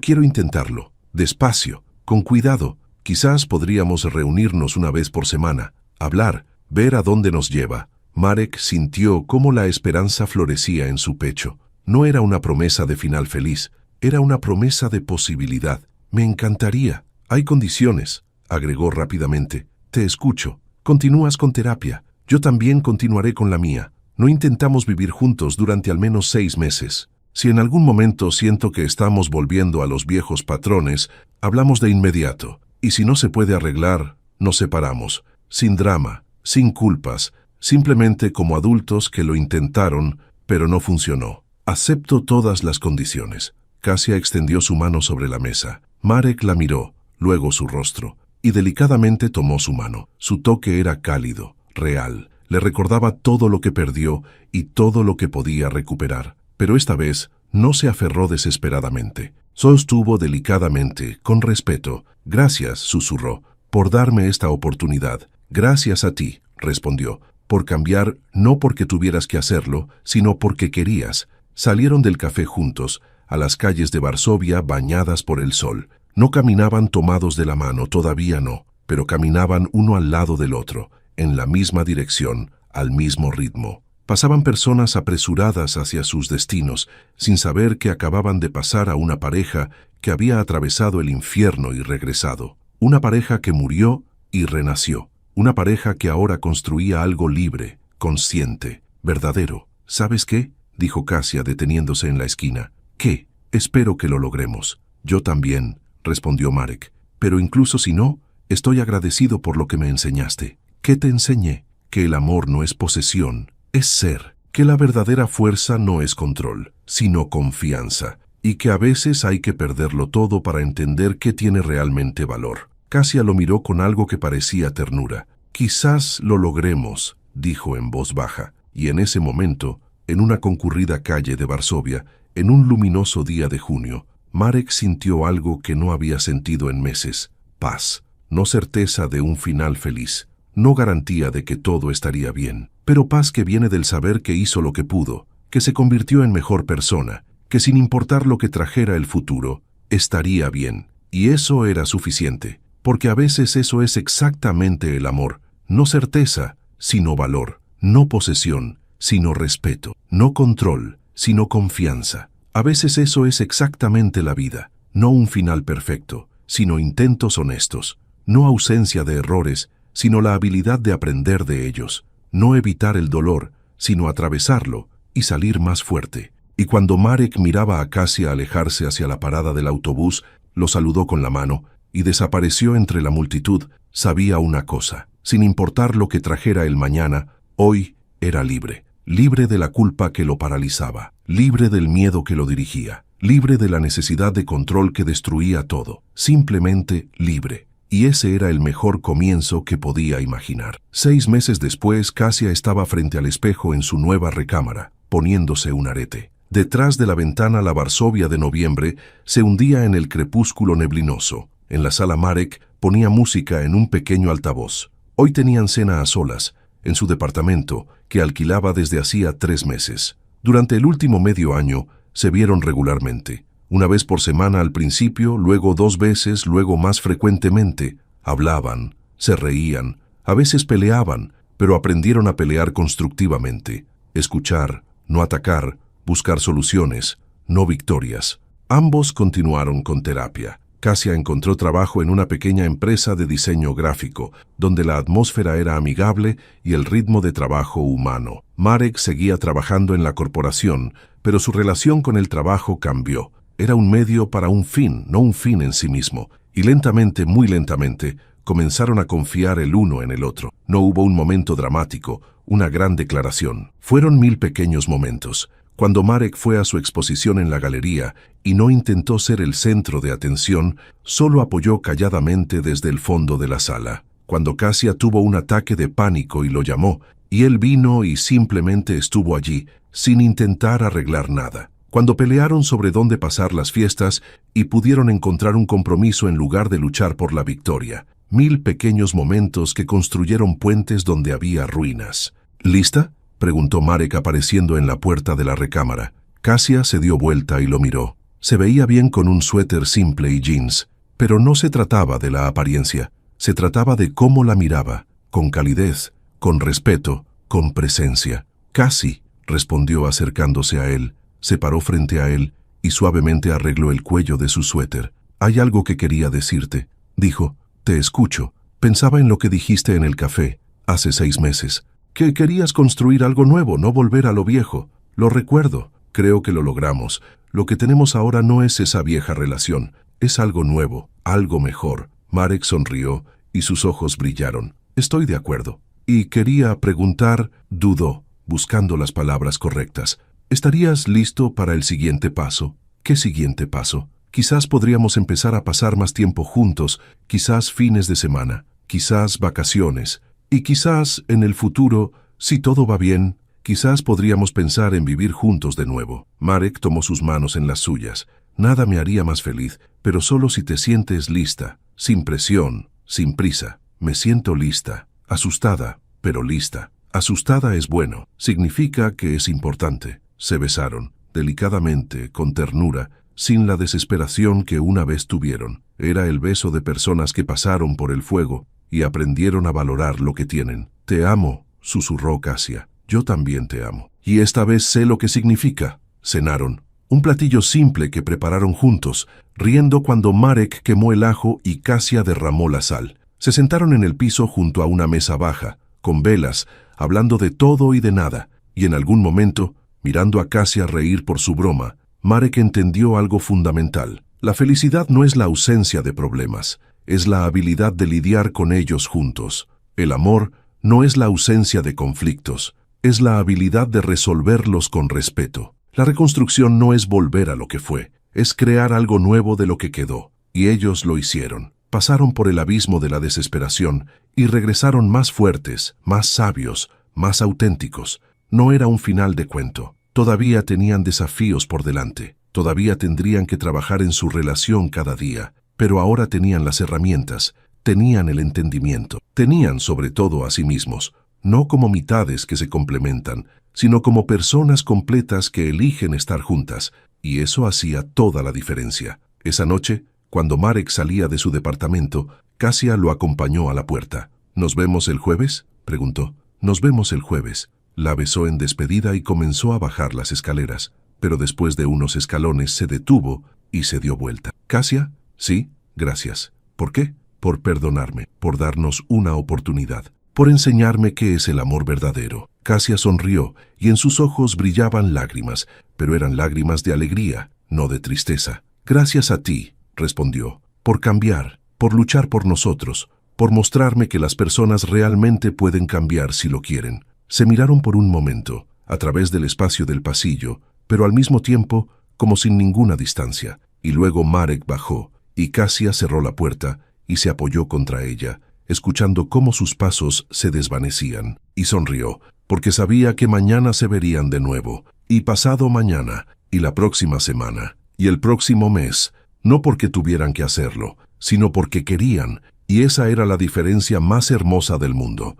quiero intentarlo. Despacio, con cuidado. Quizás podríamos reunirnos una vez por semana, hablar, ver a dónde nos lleva. Marek sintió cómo la esperanza florecía en su pecho. No era una promesa de final feliz, era una promesa de posibilidad. Me encantaría. Hay condiciones, agregó rápidamente. Te escucho. Continúas con terapia. Yo también continuaré con la mía. No intentamos vivir juntos durante al menos 6 meses. Si en algún momento siento que estamos volviendo a los viejos patrones, hablamos de inmediato. Y si no se puede arreglar, nos separamos. Sin drama, sin culpas, simplemente como adultos que lo intentaron, pero no funcionó. Acepto todas las condiciones. Kasia extendió su mano sobre la mesa. Marek la miró, luego su rostro, y delicadamente tomó su mano. Su toque era cálido, real. Le recordaba todo lo que perdió y todo lo que podía recuperar. Pero esta vez no se aferró desesperadamente. Sostuvo delicadamente, con respeto. Gracias, susurró, por darme esta oportunidad. Gracias a ti, respondió, por cambiar no porque tuvieras que hacerlo, sino porque querías. Salieron del café juntos, a las calles de Varsovia bañadas por el sol. No caminaban tomados de la mano, todavía no, pero caminaban uno al lado del otro, en la misma dirección, al mismo ritmo. Pasaban personas apresuradas hacia sus destinos, sin saber que acababan de pasar a una pareja que había atravesado el infierno y regresado. Una pareja que murió y renació. Una pareja que ahora construía algo libre, consciente, verdadero. ¿Sabes qué?, dijo Kasia deteniéndose en la esquina. ¿Qué? Espero que lo logremos. Yo también, respondió Marek. Pero incluso si no, estoy agradecido por lo que me enseñaste. ¿Qué te enseñé? Que el amor no es posesión, es ser. Que la verdadera fuerza no es control, sino confianza. Y que a veces hay que perderlo todo para entender qué tiene realmente valor. Kasia lo miró con algo que parecía ternura. Quizás lo logremos, dijo en voz baja. Y en ese momento, en una concurrida calle de Varsovia, en un luminoso día de junio, Marek sintió algo que no había sentido en meses. Paz, no certeza de un final feliz, no garantía de que todo estaría bien, pero paz que viene del saber que hizo lo que pudo, que se convirtió en mejor persona, que sin importar lo que trajera el futuro, estaría bien. Y eso era suficiente, porque a veces eso es exactamente el amor, no certeza, sino valor, no posesión, sino respeto, no control, sino confianza. A veces eso es exactamente la vida, no un final perfecto, sino intentos honestos, no ausencia de errores, sino la habilidad de aprender de ellos, no evitar el dolor, sino atravesarlo y salir más fuerte. Y cuando Marek miraba a Kasia alejarse hacia la parada del autobús, lo saludó con la mano y desapareció entre la multitud, sabía una cosa: sin importar lo que trajera el mañana, hoy era libre. Libre de la culpa que lo paralizaba, libre del miedo que lo dirigía, libre de la necesidad de control que destruía todo, simplemente libre. Y ese era el mejor comienzo que podía imaginar. 6 meses después, Kasia estaba frente al espejo en su nueva recámara, poniéndose un arete. Detrás de la ventana la Varsovia de noviembre se hundía en el crepúsculo neblinoso. En la sala Marek ponía música en un pequeño altavoz. Hoy tenían cena a solas, en su departamento, que alquilaba desde hacía 3 meses. Durante el último medio año, se vieron regularmente. Una vez por semana al principio, luego 2 veces, luego más frecuentemente. Hablaban, se reían, a veces peleaban, pero aprendieron a pelear constructivamente. Escuchar, no atacar, buscar soluciones, no victorias. Ambos continuaron con terapia. Kasia encontró trabajo en una pequeña empresa de diseño gráfico, donde la atmósfera era amigable y el ritmo de trabajo humano. Marek seguía trabajando en la corporación, pero su relación con el trabajo cambió. Era un medio para un fin, no un fin en sí mismo. Y lentamente, muy lentamente, comenzaron a confiar el uno en el otro. No hubo un momento dramático, una gran declaración. Fueron 1000 pequeños momentos. Cuando Marek fue a su exposición en la galería y no intentó ser el centro de atención, solo apoyó calladamente desde el fondo de la sala. cuando Cassia tuvo un ataque de pánico y lo llamó, y él vino y simplemente estuvo allí, sin intentar arreglar nada. Cuando pelearon sobre dónde pasar las fiestas y pudieron encontrar un compromiso en lugar de luchar por la victoria. 1000 pequeños momentos que construyeron puentes donde había ruinas. ¿Lista?, preguntó Marek apareciendo en la puerta de la recámara. Cassia se dio vuelta y lo miró. Se veía bien con un suéter simple y jeans, pero no se trataba de la apariencia. Se trataba de cómo la miraba, con calidez, con respeto, con presencia. «Casi», respondió acercándose a él. Se paró frente a él y suavemente arregló el cuello de su suéter. «Hay algo que quería decirte», dijo. «Te escucho. Pensaba en lo que dijiste en el café, hace 6 meses. Que querías construir algo nuevo, no volver a lo viejo. Lo recuerdo. Creo que lo logramos. Lo que tenemos ahora no es esa vieja relación. Es algo nuevo, algo mejor». Marek sonrió y sus ojos brillaron. «Estoy de acuerdo». Y quería preguntar, dudó, buscando las palabras correctas. ¿Estarías listo para el siguiente paso? ¿Qué siguiente paso? Quizás podríamos empezar a pasar más tiempo juntos, quizás fines de semana, quizás vacaciones, y quizás en el futuro, si todo va bien, quizás podríamos pensar en vivir juntos de nuevo. Marek tomó sus manos en las suyas. «Nada me haría más feliz, pero solo si te sientes lista, sin presión, sin prisa». «Me siento lista, asustada, pero lista». Asustada es bueno, significa que es importante. Se besaron, delicadamente, con ternura, sin la desesperación que una vez tuvieron. Era el beso de personas que pasaron por el fuego y aprendieron a valorar lo que tienen. «Te amo», susurró Cassia. «Yo también te amo. Y esta vez sé lo que significa». Cenaron. Un platillo simple que prepararon juntos, riendo cuando Marek quemó el ajo y Cassia derramó la sal. Se sentaron en el piso junto a una mesa baja, con velas, hablando de todo y de nada, y en algún momento, mirando a Cassia reír por su broma, Marek entendió algo fundamental. La felicidad no es la ausencia de problemas, es la habilidad de lidiar con ellos juntos. El amor no es la ausencia de conflictos, es la habilidad de resolverlos con respeto. La reconstrucción no es volver a lo que fue, es crear algo nuevo de lo que quedó, y ellos lo hicieron. Pasaron por el abismo de la desesperación y regresaron más fuertes, más sabios, más auténticos. No era un final de cuento. Todavía tenían desafíos por delante. Todavía tendrían que trabajar en su relación cada día. Pero ahora tenían las herramientas, tenían el entendimiento. Tenían sobre todo a sí mismos, no como mitades que se complementan, sino como personas completas que eligen estar juntas. Y eso hacía toda la diferencia. Esa noche, cuando Marek salía de su departamento, Cassia lo acompañó a la puerta. «¿Nos vemos el jueves?», preguntó. «Nos vemos el jueves». La besó en despedida y comenzó a bajar las escaleras, pero después de unos escalones se detuvo y se dio vuelta. «¿Cassia?» «Sí, gracias». «¿Por qué?» «Por perdonarme, por darnos una oportunidad, por enseñarme qué es el amor verdadero». Cassia sonrió y en sus ojos brillaban lágrimas, pero eran lágrimas de alegría, no de tristeza. «Gracias a ti», respondió, «por cambiar, por luchar por nosotros, por mostrarme que las personas realmente pueden cambiar si lo quieren». Se miraron por un momento, a través del espacio del pasillo, pero al mismo tiempo como sin ninguna distancia, y luego Marek bajó, y Cassia cerró la puerta y se apoyó contra ella, escuchando cómo sus pasos se desvanecían, y sonrió, porque sabía que mañana se verían de nuevo, y pasado mañana, y la próxima semana, y el próximo mes, no porque tuvieran que hacerlo, sino porque querían, y esa era la diferencia más hermosa del mundo.